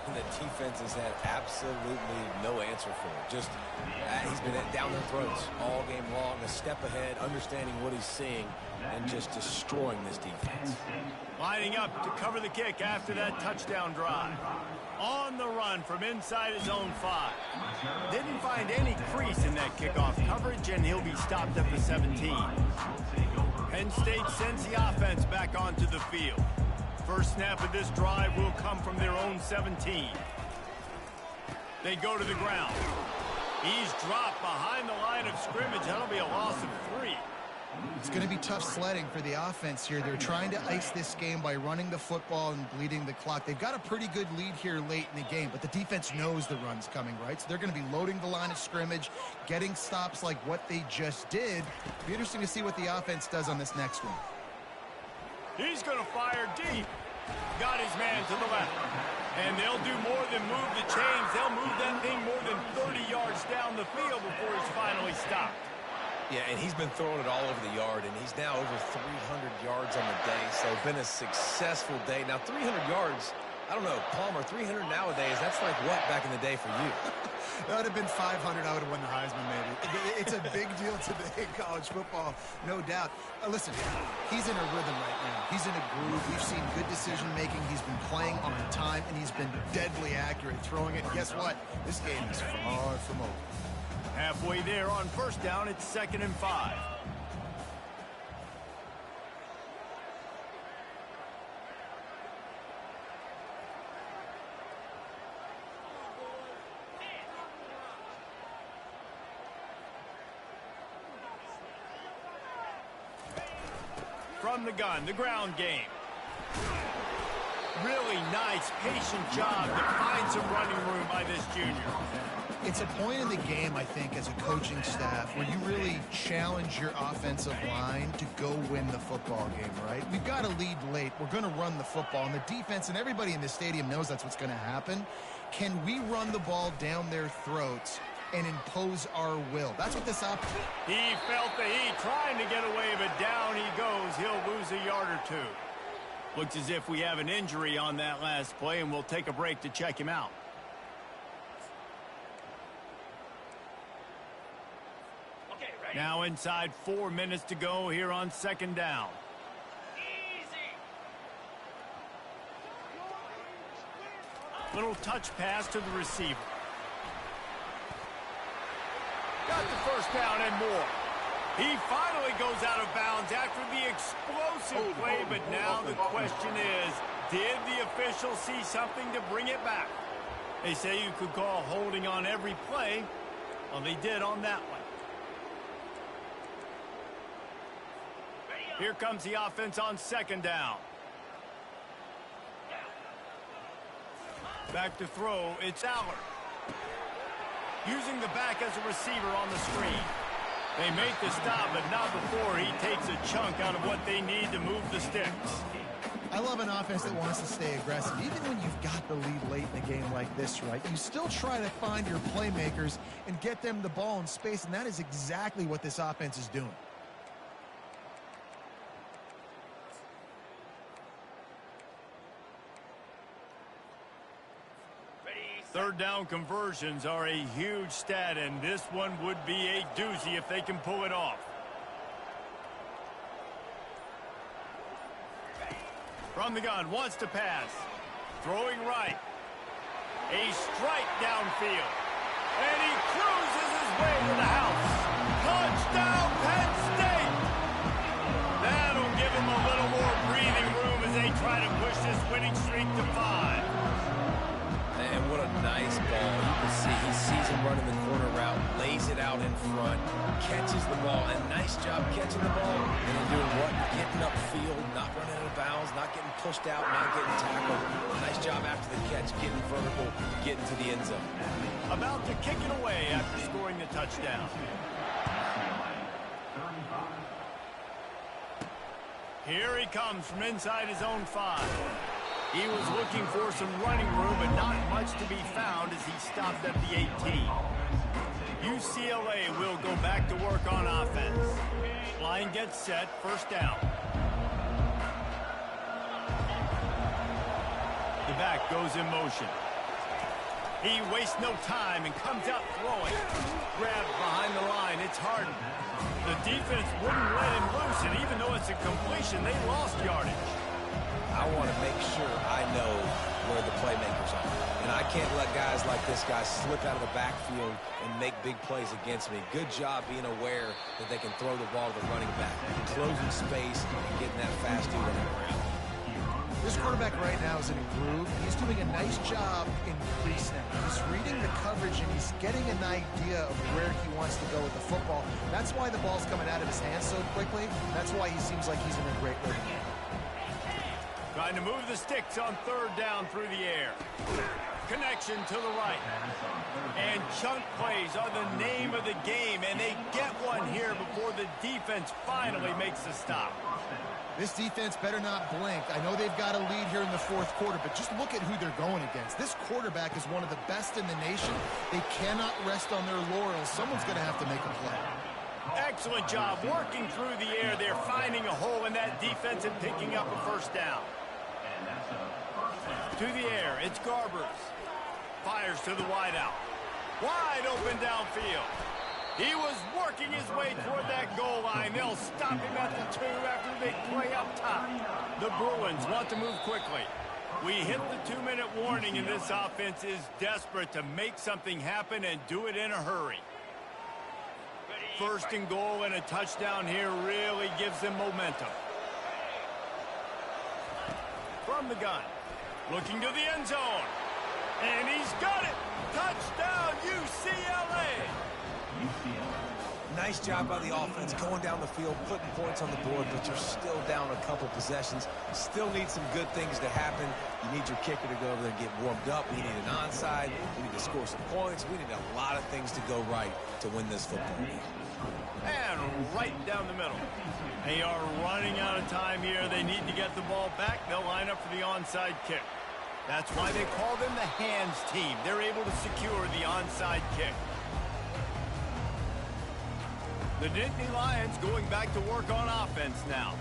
And the defense has had absolutely no answer for it. Just, he's been down their throats all game long, a step ahead, understanding what he's seeing, and just destroying this defense. Lining up to cover the kick after that touchdown drive. On the run from inside his own 5. Didn't find any crease in that kickoff coverage, and he'll be stopped at the 17. Penn State sends the offense back onto the field. First snap of this drive will come from their own 17. They go to the ground. He's dropped behind the line of scrimmage. That'll be a loss of 3. It's going to be tough sledding for the offense here. They're trying to ice this game by running the football and bleeding the clock. They've got a pretty good lead here late in the game, but the defense knows the run's coming, right? So they're going to be loading the line of scrimmage, getting stops like what they just did. It'll be interesting to see what the offense does on this next one. He's going to fire deep. Got his man to the left. And they'll do more than move the chains. They'll move that thing more than 30 yards down the field before he's finally stopped. Yeah, and he's been throwing it all over the yard, and he's now over 300 yards on the day, so been a successful day. Now, 300 yards, I don't know, Palmer, 300 nowadays, that's like what back in the day for you? That would have been 500. I would have won the Heisman, maybe. It's a big deal today in college football, no doubt. Listen, he's in a rhythm right now. He's in a groove. We've seen good decision-making. He's been playing on time, and he's been deadly accurate throwing it. And guess what? This game is far from over. Halfway there on first down, it's 2nd and 5. From the gun, the ground game. Really nice, patient job to find some running room by this junior. It's a point in the game, I think, as a coaching staff, where you really challenge your offensive line to go win the football game, right? We've got to lead late. We're going to run the football, and the defense and everybody in the stadium knows that's what's going to happen. Can we run the ball down their throats and impose our will? That's what this up. He felt the heat, trying to get away, but down he goes. He'll lose a yard or 2. Looks as if we have an injury on that last play, and we'll take a break to check him out. Now inside 4 minutes to go here on 2nd down. Little touch pass to the receiver. Got the first down and more. He finally goes out of bounds after the explosive play, but now the question is, did the official see something to bring it back? They say you could call holding on every play. Well, they did on that one. Here comes the offense on second down. Back to throw, it's Aller. Using the back as a receiver on the screen. They make the stop, but not before he takes a chunk out of what they need to move the sticks. I love an offense that wants to stay aggressive. Even when you've got the lead late in a game like this, right, you still try to find your playmakers and get them the ball in space, and that is exactly what this offense is doing. Third down conversions are a huge stat, and this one would be a doozy if they can pull it off. From the gun, wants to pass. Throwing right. A strike downfield. And he cruises his way to the house. Touchdown, Penn State! That'll give him a little more breathing room as they try to push this winning streak to 5. And what a nice ball. You can see he sees him running the corner route, lays it out in front, catches the ball, and nice job catching the ball. And then doing what? Getting upfield, not running out of bounds, not getting pushed out, not getting tackled. Nice job after the catch, getting vertical, getting to the end zone. About to kick it away after scoring the touchdown. Here he comes from inside his own 5. He was looking for some running room, but not much to be found as he stopped at the 18. UCLA will go back to work on offense. Line gets set, first down. The back goes in motion. He wastes no time and comes out throwing. Grabbed behind the line, it's Harden. The defense wouldn't let him loose, and even though it's a completion, they lost yardage. I want to make sure I know where the playmakers are. And I can't let guys like this guy slip out of the backfield and make big plays against me. Good job being aware that they can throw the ball to the running back, closing space and getting that fast dude running around. This quarterback right now is in a groove. He's doing a nice job in pre-snap. He's reading the coverage and he's getting an idea of where he wants to go with the football. That's why the ball's coming out of his hands so quickly. That's why he seems like he's in a great rhythm. Trying to move the sticks on third down through the air. Connection to the right. And chunk plays are the name of the game, and they get one here before the defense finally makes the stop. This defense better not blink. I know they've got a lead here in the fourth quarter, but just look at who they're going against. This quarterback is one of the best in the nation. They cannot rest on their laurels. Someone's going to have to make a play. Excellent job working through the air. They're finding a hole in that defense and picking up a first down. To the air, it's Garbers. Fires to the wideout. Wide open downfield. He was working his way toward that goal line. They'll stop him at the 2 after they play up top. The Bruins want to move quickly. We hit the 2-minute warning, and this offense is desperate to make something happen and do it in a hurry. First and goal and a touchdown here really gives them momentum. From the gun. Looking to the end zone. And he's got it. Touchdown, UCLA. Nice job by the offense, going down the field, putting points on the board, but you're still down a couple possessions. Still need some good things to happen. You need your kicker to go over there and get warmed up. We need an onside. We need to score some points. We need a lot of things to go right to win this football game. And right down the middle. They are running out of time here. They need to get the ball back. They'll line up for the onside kick. That's why they call them the hands team. They're able to secure the onside kick. The Nittany Lions going back to work on offense now.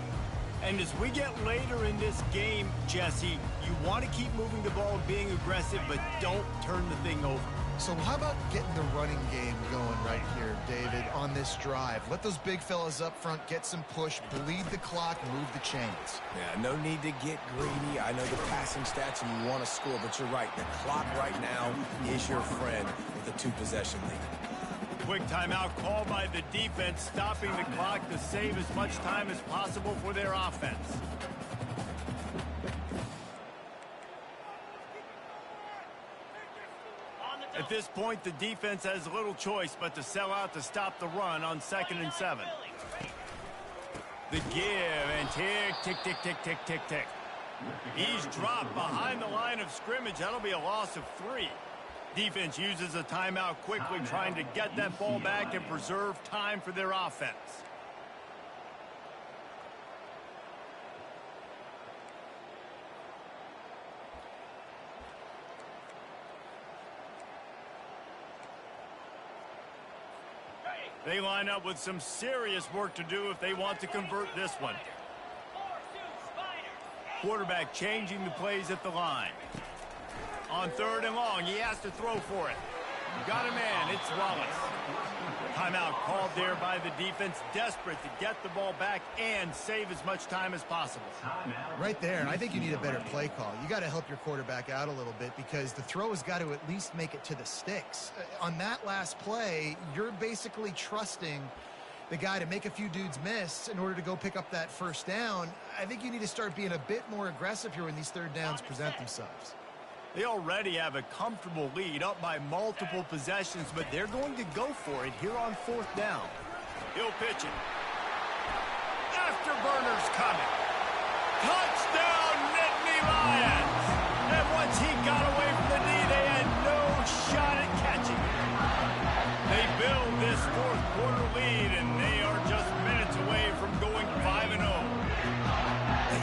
And as we get later in this game, Jesse, you want to keep moving the ball, being aggressive, but don't turn the thing over. So how about getting the running game going right here, David, on this drive? Let those big fellas up front get some push, bleed the clock, move the chains. Yeah, no need to get greedy. I know the passing stats and you want to score, but you're right. The clock right now is your friend with a 2-possession lead. Quick timeout called by the defense, stopping the clock to save as much time as possible for their offense. At this point, the defense has little choice but to sell out to stop the run on 2nd and 7. The give, and tick, tick, tick, tick, tick, tick, tick. He's dropped behind the line of scrimmage. That'll be a loss of 3. Defense uses a timeout quickly, trying to get that ball back and preserve time for their offense. They line up with some serious work to do if they want to convert this one. Quarterback changing the plays at the line. On 3rd and long, he has to throw for it. Got a man, it's Wallace. Timeout called there by the defense, desperate to get the ball back and save as much time as possible. Right there, I think you need a better play call. You got to help your quarterback out a little bit because the throw has got to at least make it to the sticks. On that last play, you're basically trusting the guy to make a few dudes miss in order to go pick up that first down. I think you need to start being a bit more aggressive here when these 3rd downs present themselves. They already have a comfortable lead, up by multiple possessions, but they're going to go for it here on 4th down. He'll pitch it. Afterburner's coming. Touchdown, Nittany Lions! And once he got away from the knee, they had no shot at catching it. They build this 4th quarter lead, and they are just minutes away from going 5-0.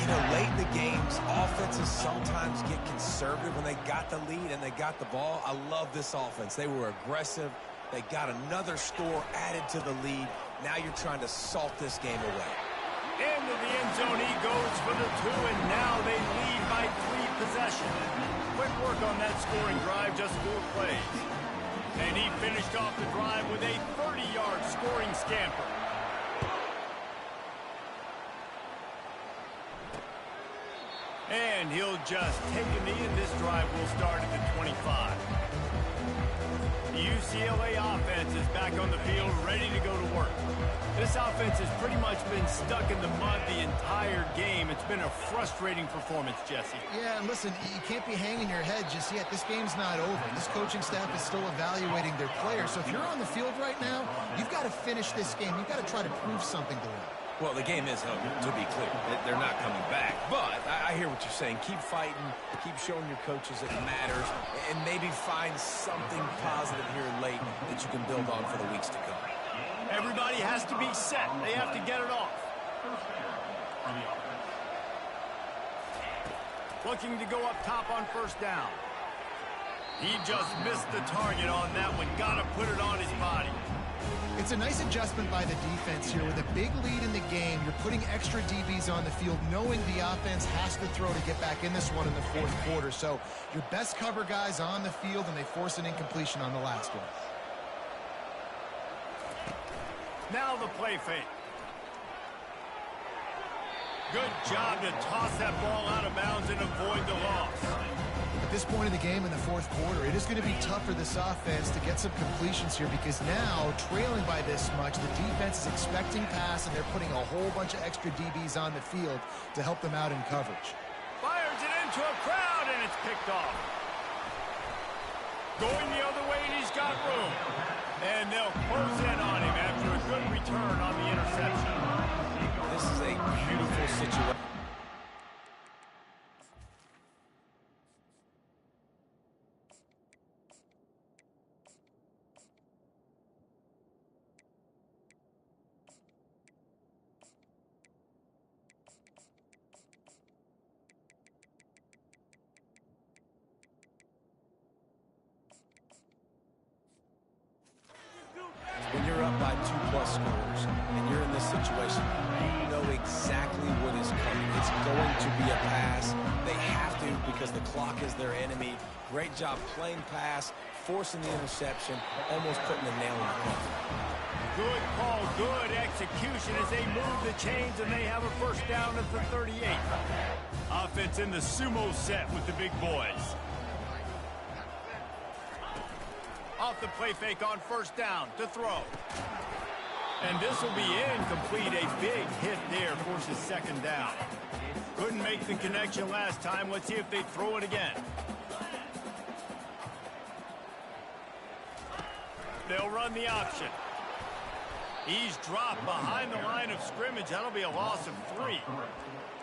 You know, late in the games, offenses sometimes get conservative when they got the lead and they got the ball. I love this offense. They were aggressive. They got another score added to the lead. Now you're trying to salt this game away. Into the end zone he goes for the 2, and now they lead by 3 possessions. Quick work on that scoring drive, just 4 plays. And he finished off the drive with a 30-yard scoring scamper. And he'll just take a knee, and this drive will start at the 25. The UCLA offense is back on the field, ready to go to work. This offense has pretty much been stuck in the mud the entire game. It's been a frustrating performance, Jesse. Yeah, and listen, you can't be hanging your head just yet. This game's not over. This coaching staff is still evaluating their players. So if you're on the field right now, you've got to finish this game. You've got to try to prove something to them. Well, the game is over, to be clear. They're not coming back. But I hear what you're saying. Keep fighting. Keep showing your coaches it matters. And maybe find something positive here late that you can build on for the weeks to come. Everybody has to be set. They have to get it off. Looking to go up top on 1st down. He just missed the target on that one. Got to put it on his body. It's a nice adjustment by the defense here. With a big lead in the game, you're putting extra DBs on the field, knowing the offense has to throw to get back in this one in the 4th quarter. So your best cover guys on the field, and they force an incompletion on the last one. Now the play fake. Good job to toss that ball out of bounds and avoid the loss. At this point in the game in the 4th quarter, it is going to be tough for this offense to get some completions here because now, trailing by this much, the defense is expecting pass, and they're putting a whole bunch of extra DBs on the field to help them out in coverage. Fires it into a crowd, and it's picked off. Going the other way, and he's got room. And they'll close in on him after a good return on the interception. This is a beautiful situation. When you're up by 2+ scores and you're in this situation, you know exactly what is coming. It's going to be a pass. They have to because the clock is their enemy. Great job playing pass, forcing the interception, almost putting the nail in the coffin. Good call, good execution as they move the chains, and they have a first down at the 38. Offense in the sumo set with the big boys. Off the play fake on first down to throw. And this will be incomplete. A big hit there forces second down. Couldn't make the connection last time. Let's see if they throw it again. They'll run the option. He's dropped behind the line of scrimmage. That'll be a loss of 3.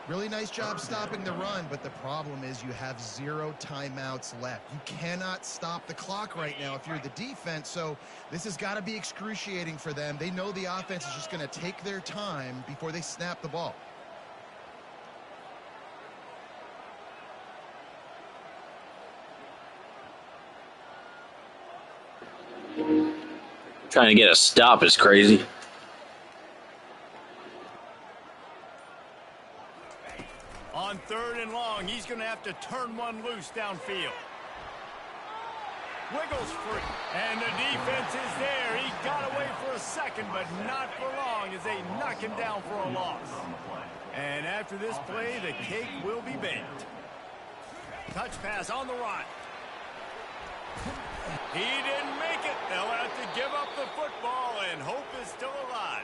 Really nice job stopping the run, but the problem is you have 0 timeouts left. You cannot stop the clock right now if you're the defense, so this has got to be excruciating for them. They know the offense is just going to take their time before they snap the ball. Trying to get a stop is crazy. On 3rd and long, he's going to have to turn one loose downfield. Wiggles free. And the defense is there. He got away for a second, but not for long as they knock him down for a loss. And after this play, the cake will be baked. Touch pass on the run. He didn't make it. They'll have to give up the football, and hope is still alive.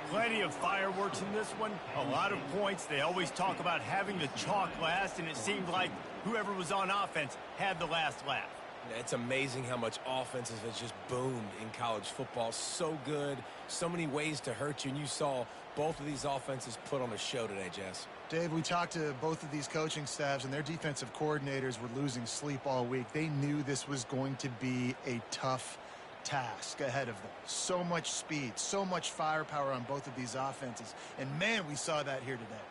Plenty of fireworks in this one. A lot of points. They always talk about having the chalk last, and it seemed like whoever was on offense had the last laugh. It's amazing how much offenses have just boomed in college football. So good. So many ways to hurt you, and you saw both of these offenses put on a show today, Jess. Dave, we talked to both of these coaching staffs, and their defensive coordinators were losing sleep all week. They knew this was going to be a tough task ahead of them. So much speed, so much firepower on both of these offenses. And, man, we saw that here today.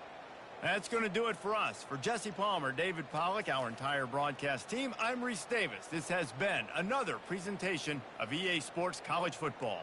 That's going to do it for us. For Jesse Palmer, David Pollack, our entire broadcast team, I'm Reese Davis. This has been another presentation of EA Sports College Football.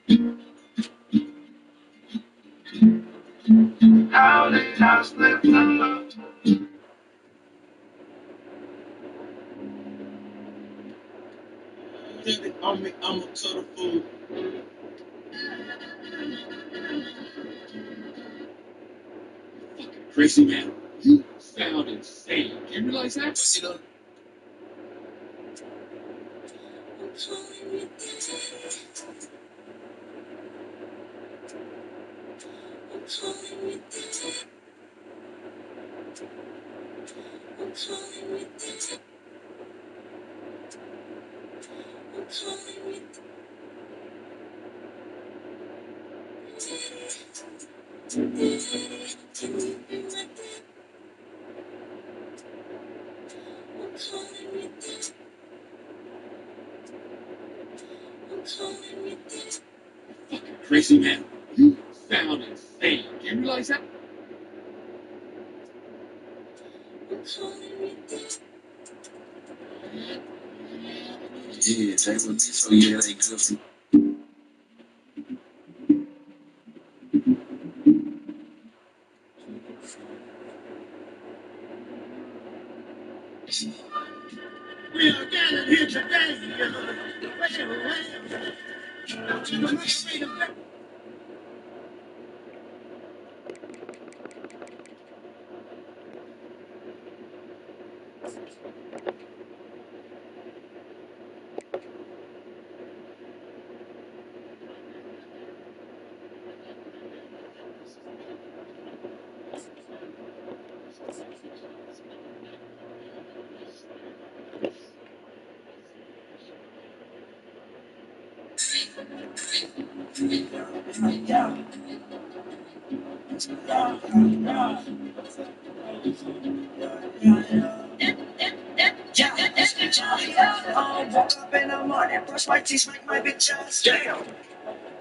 How did I slip up? Did it on me, I'm a total fool. Crazy man, you sound insane. Do you realize that? But you know, Crazy man, you sound insane. Do you realize that? yeah, take with me, so yeah, they good for We are gathered here today. Woke up in the morning, brush my teeth, make my bitch ass. Damn.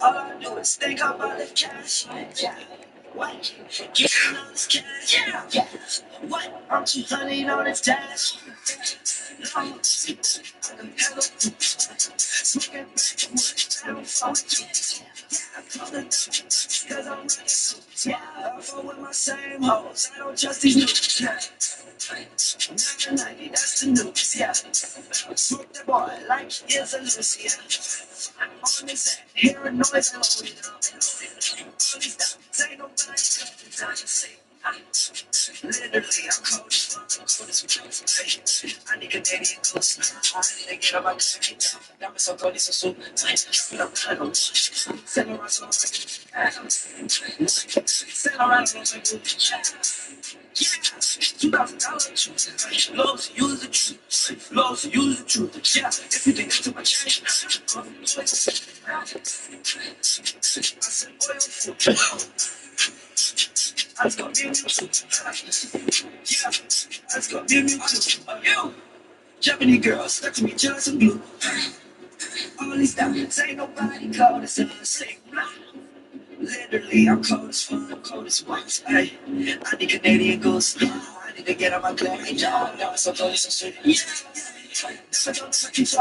All I do is think about the cash. Yeah. What? Getting all this cash. Yeah. Yeah. What? I'm 200 on this dash. Long seats. I can pedal. Smoking back down for it. Yeah. I call it cause I'm running suits. Yeah. I fuck with my same hoes. I don't trust these niggas. Yeah. 990, that's the news, yeah. Smoke the boy like he is a loose, yeah. On his head, hearing noise and load it up. All these diamonds ain't nobody coming down to see. Literally, I'm cold as fuck, cold as fuck. I need Canadian goose. I need to get on my back. Diamonds so cold, it's so soon. Send around so send around so yeah, $2,000. Laws use the truth. Laws use the truth. Yeah, if you think to my change, I said oil food. Let's go, me and you too. Yeah, let's go, me and you too. You, Japanese girls, stuck to me just and blue. All these diamonds ain't nobody cold as us. Literally, I'm cold as fuck, cold as wax. Ay, I need Canadian goose. I need to get on my clear. Hey, John, that was so cold, it's so sweet. Yeah. So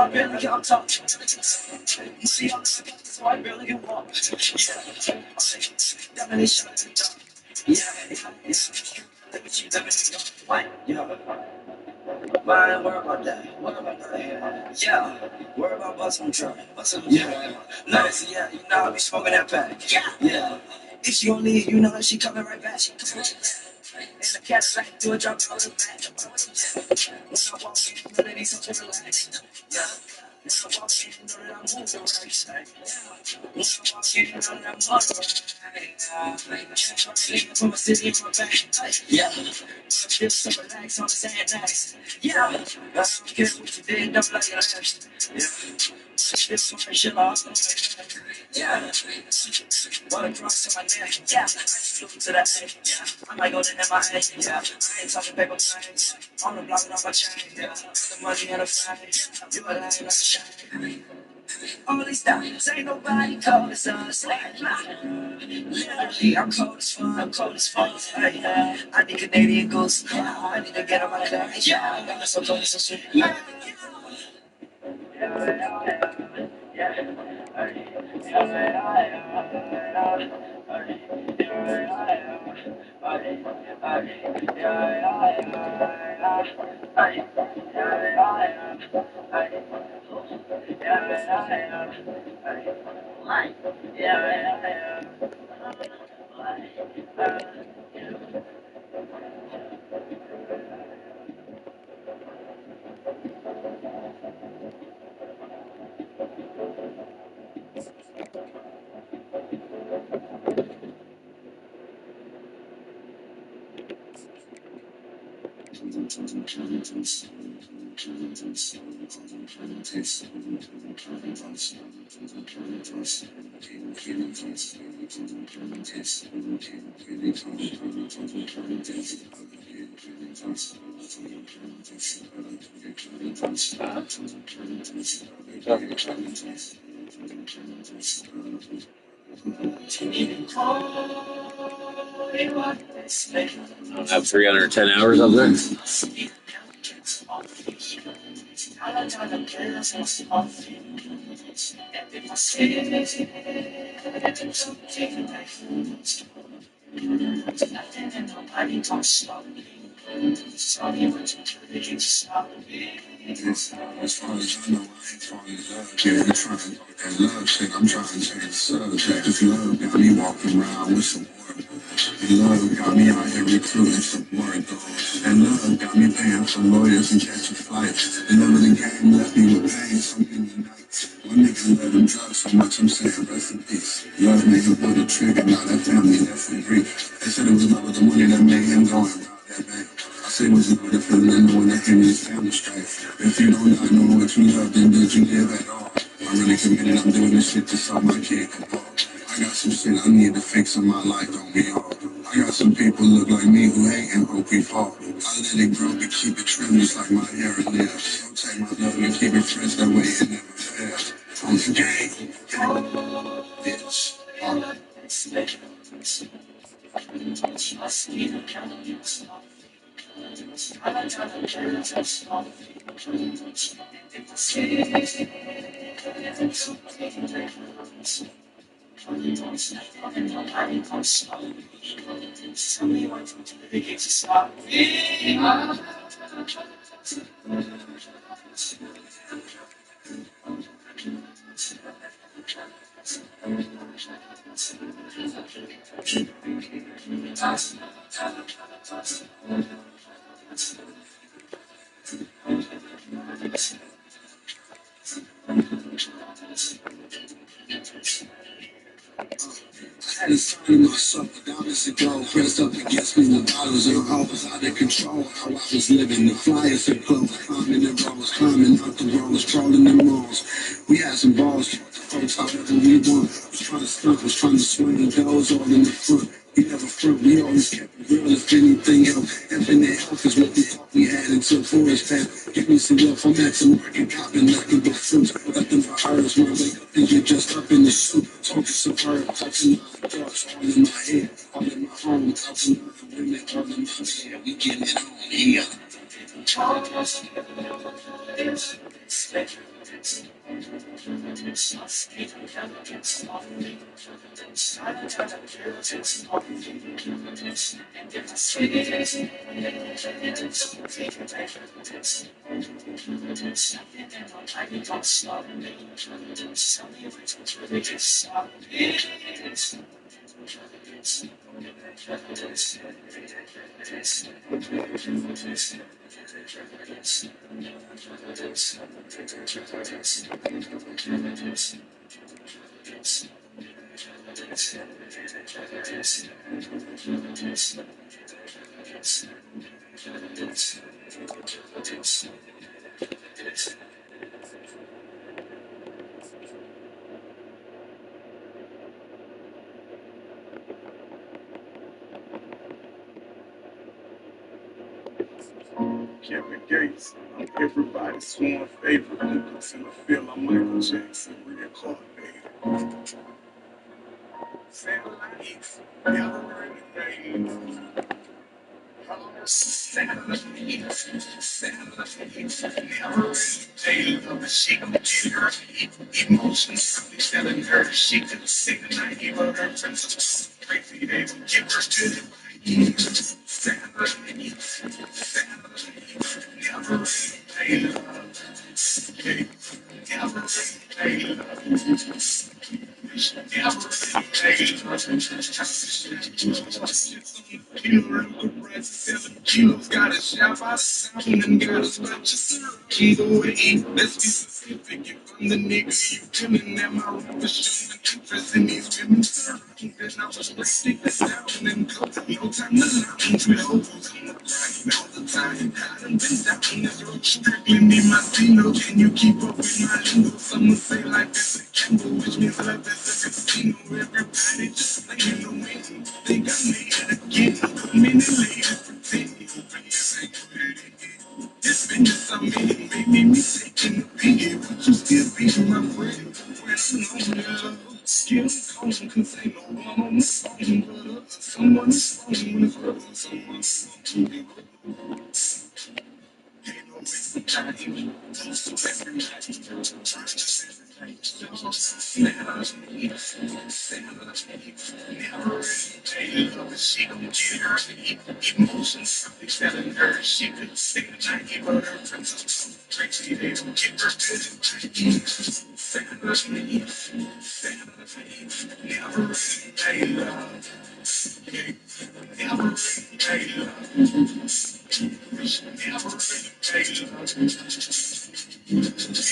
I barely can talk. See, I'm so I barely can walk. Yeah. That many shots in the dark. Yeah. Let me cheat, let me see. What? Yeah. Man, worry about that. Worry about that. Yeah. Worry about busting truck. Busting yeah. Nice, yeah. You know I be smoking that pack. Yeah. Yeah. If she gon' leave, you know she coming right back. She coming right back. In the Cadillac, do a drop out of the back. When I walk in, know that he's so relaxed. Yeah. When I walk in, know that I'm moving right. When I walk in, know that I'm moving right. From a city in my back. Yeah. Feel so relaxed on the sand nights. Yeah. I don't care what you did, don't like your last. Yeah. This one shit off. Yeah. Water cross on my neck. Yeah. I just flew to that thing. Yeah. I might go to MIA. Yeah. I ain't talking paper planes. On the block with all my chain. Yeah. The money and the fame. You a line like a shame. All these diamonds ain't nobody cold as us. Literally, I'm cold as fuck. I'm cold as fuck. Ay, I need Canadian goose. I need to get on my car. Yeah. I'm so cold, it's so sweet. Yeah. I have 310 hours up there. As far as I know, I ain't falling in love. Yeah, you trying to talk that love shit. I'm trying to change the subject. Cause love got me walking around with some more. And love got me out here recruiting some more dogs. And love got me paying for lawyers and catching flights. And love of the game left me with pain so many nights. One nigga let him drop so much, I'm saying rest in peace. Love made him pull the trigger, now that family left with grief. They said it was love with the money that made him go and rob that bank. I say it was love with the feeling of knowing that him and his family straight. If you don't not know what you love, then did you live at all? I'm really committed, I'm doing this shit just so my kid can walk. I got some shit I need to fix in my life, don't be all. I got some people look like me who hate and hope we fall. I let it grow but keep it trim just like my hair and nails. Don't take my love and keep it fresh, that way it never fails. On the game, bitch. I had to find myself a diamonds and gold pressed up against me with bottles and I was out of control. How I was living, the flyers and clothes, climbing the roads, climbing out the roads, crawling the malls. We had some balls, folks, however we want. Was trying to stunt, was trying to swing the doors all in the front. We never front, we always kept it real. If anything else, infinite health is what we thought we had until forest path. Give me some love, I'm at the market, copping, knocking black fruits. Nothing for hers, my wake up and get just up in the suit. Talking some herb, touching my thoughts, all in my head, all in my home. Talking my women, all in my bed. We getting it on here. Kevin Gates, I'm everybody's sworn favorite. Lucas in the field, I'm Michael Jackson, real card, baby. Sand lights, gathering rain. Sand lights, never They love her, she gon' get her emotions. Probably telling her she could sing the night, give her her friends. Crazy, they gon' give her to the right. Family, never they love. Hey, never they love. Kilos got a shop, I sound and got a spot just either way. Let's be specific. If I'm the nigga you feeling that my rap is showing interest in these women, then I was ready to sound and go. No time to lounge with hoes on the grind all the time. I done been down this road, strictly me, my Dino. Can you keep up with my lingo? Someone say life is a gamble, which means life is a casino. Everybody just playing on me. Think I made it again. Come in and lay it pretend. This ain't what it is. This business I'm in, maybe me taking the beat. But you still be my friend. When I'm lonely, love, still calling, cause ain't no one on the phone. But someone's phone when it's wrong. Someone's phone. Ain't no wasting time. Close to every night. She gon' get her emotions. They telling her she could sing the night, give her her friends. Crazy, they gon' give her good. Family, never they love. Never they love.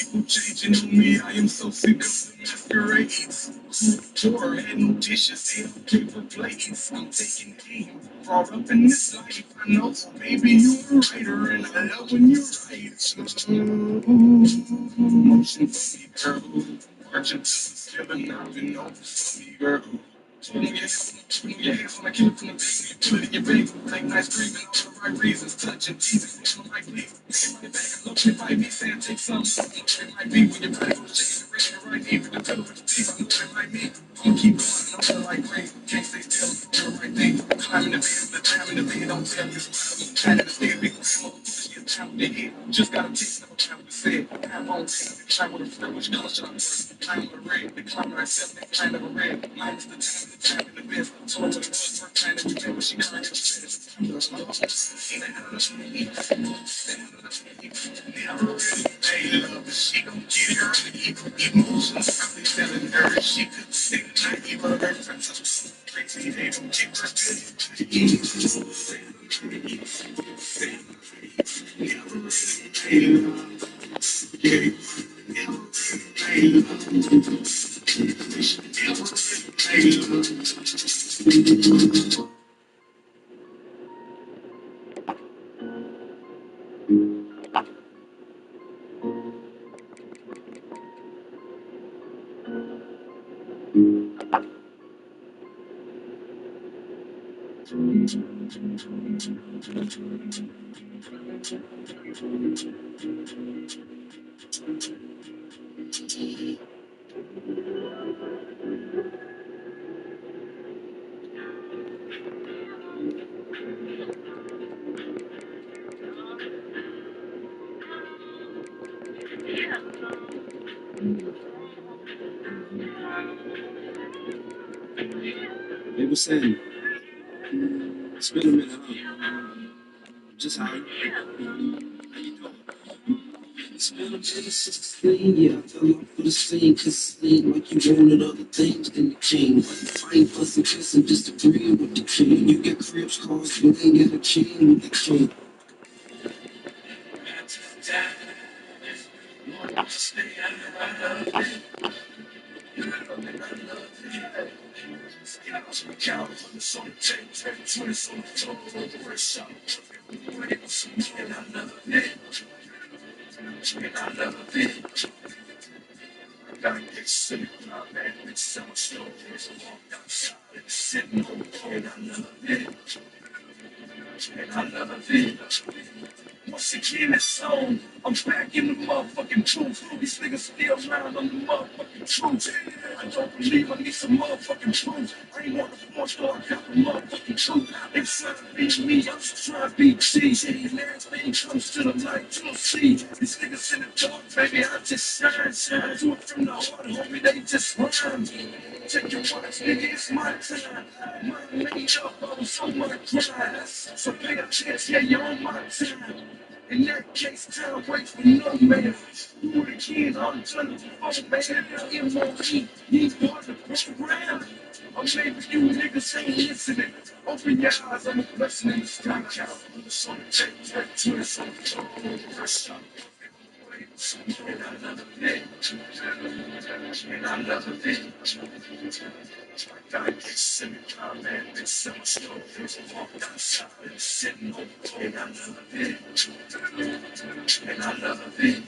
People changing on me, I am so sick of the masquerades. Door had no dishes, they don't paper plates. I'm taking aim, brought up in this life. I know, baby, you're a writer, and I love when you write. Motion for me, girl. Marching to the ceiling, I've been over for me, girl. Put your hands on the killer from the baby, put it in your bag. Take nice dreaming, all the right reasons, touching, teasing, on the right leaf. Everybody back, I love it, might be saying, take some. It might be when your body goes shaking, ready to right knee, with the pedal with the teeth. I know what it might be. I'm keep going, I'm feeling like great. Can't stay still, I'm doing the right thing. Climbing the bed, the time in the bed, don't tell me it's wild. Trying to stay big, time with the head. Just got a taste, never time to say it. I'm on tape, time with a friend, which color should I wear? Time with a red, the climber I said, the kind of a red. Mine is the time in the best. Told her what it was, first time that we met, but she got right upset. Never they love, she gon' get her emotions. Probably telling her she could sing the night, give her her friends. Crazy, they don't give her They were saying, it's been a minute, huh? Just how you doing? It's been a minute since the scene, yeah. I fell off for the scene, cause it seemed like you wanted other things than the king. Fighting, fussing, kissing, disagreeing with the king. You got cribs, cars, you ain't got a chain with the king. and I love it. Once again, it's on. I'm back in the motherfucking truth. These niggas still lying on the motherfucking truth. I don't believe I need some motherfucking proof. I ain't want the force, though I got the motherfucking truth. They trying to be me, I'm just trying to be cheese. And everything comes to the light, you'll see. These niggas in the dark, baby, I just shine. Do it from the heart, homie, they just rhyme. Take your watch, nigga, it's my time. Mine made up, I was on my grind. So pay attention, yeah, you're on my time. In that case, time waits for no man. Do it again, I'm done before, man. MOE, he's part of the program. Or maybe you niggas ain't listening. Open your eyes, I'm a blessing in the sky. So take that to us on the top. And I love it. And I love it. I gotta get sitting down, man. It's so much focus. Walked outside and sitting on the floor. And I love it. And I love it.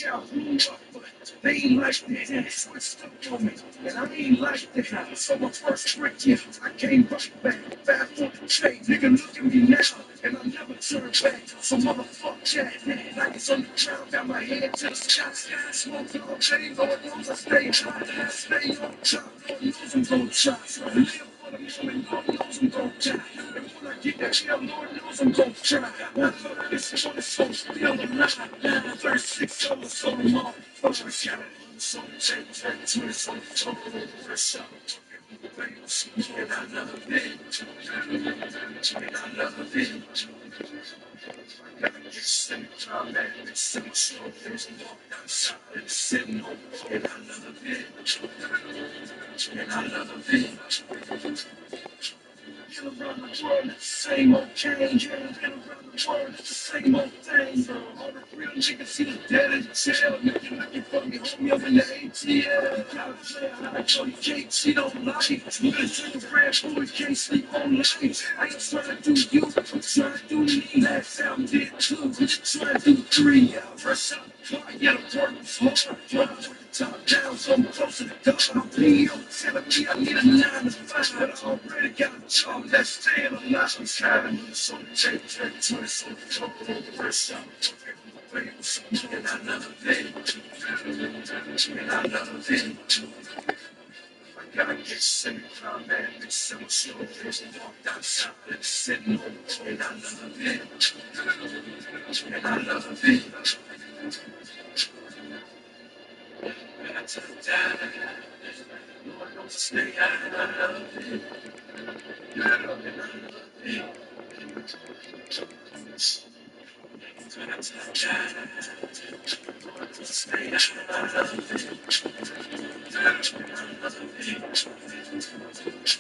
Yeah, I blew up, but they ain't like that. And they switched up on me. And I ain't like that. So my first trick, yeah, I came right back. Bad for the trade. Nigga, look at me now. And I never turn back. So motherfuck that. Like it's on the ground. Got my head to the sky. Smoke all day. Lord knows I stay high. Stay on top. Lord knows I'm gon' try. Live for the moment. Lord knows I'm gon' die. And when I get that hell, Lord knows I'm gon' try. I love this one is so still alive. 36 hours so long. Focus, yeah. So take that to it. So fresh out. And I love it. And I love it. I gotta get sitting down, man. It's so slow. There's no outside. It's sitting on. And I love it. And I love it. Been around the world, it's the same old change. Been around the world, it's the same old thing. All the real niggas see the dead in jail. Nigga looking for me, homie, I'm in the ATL. Gotta play how I go, you can't cheat on life. You better take a red bull, you can't sleep on life. I ain't trying to do you, I'm trying to do me. Last time did two, trying to do three. Fresh out the car, yeah, the work was hard. Drive with the top down, so I'm closer to God. My PO telling me I need a 9 to 5, but I already got a job. Let's stay in the last one's having so take that to it, so fresh out. And I love it. And I love it. I gotta get sitting down, man. It's so slow. There's walked outside and sitting on. And I love it. And I love it. And I tell that Lord knows to stay out and I love it. And I love it. And I tell that Lord knows to stay out and I love it. And I love it.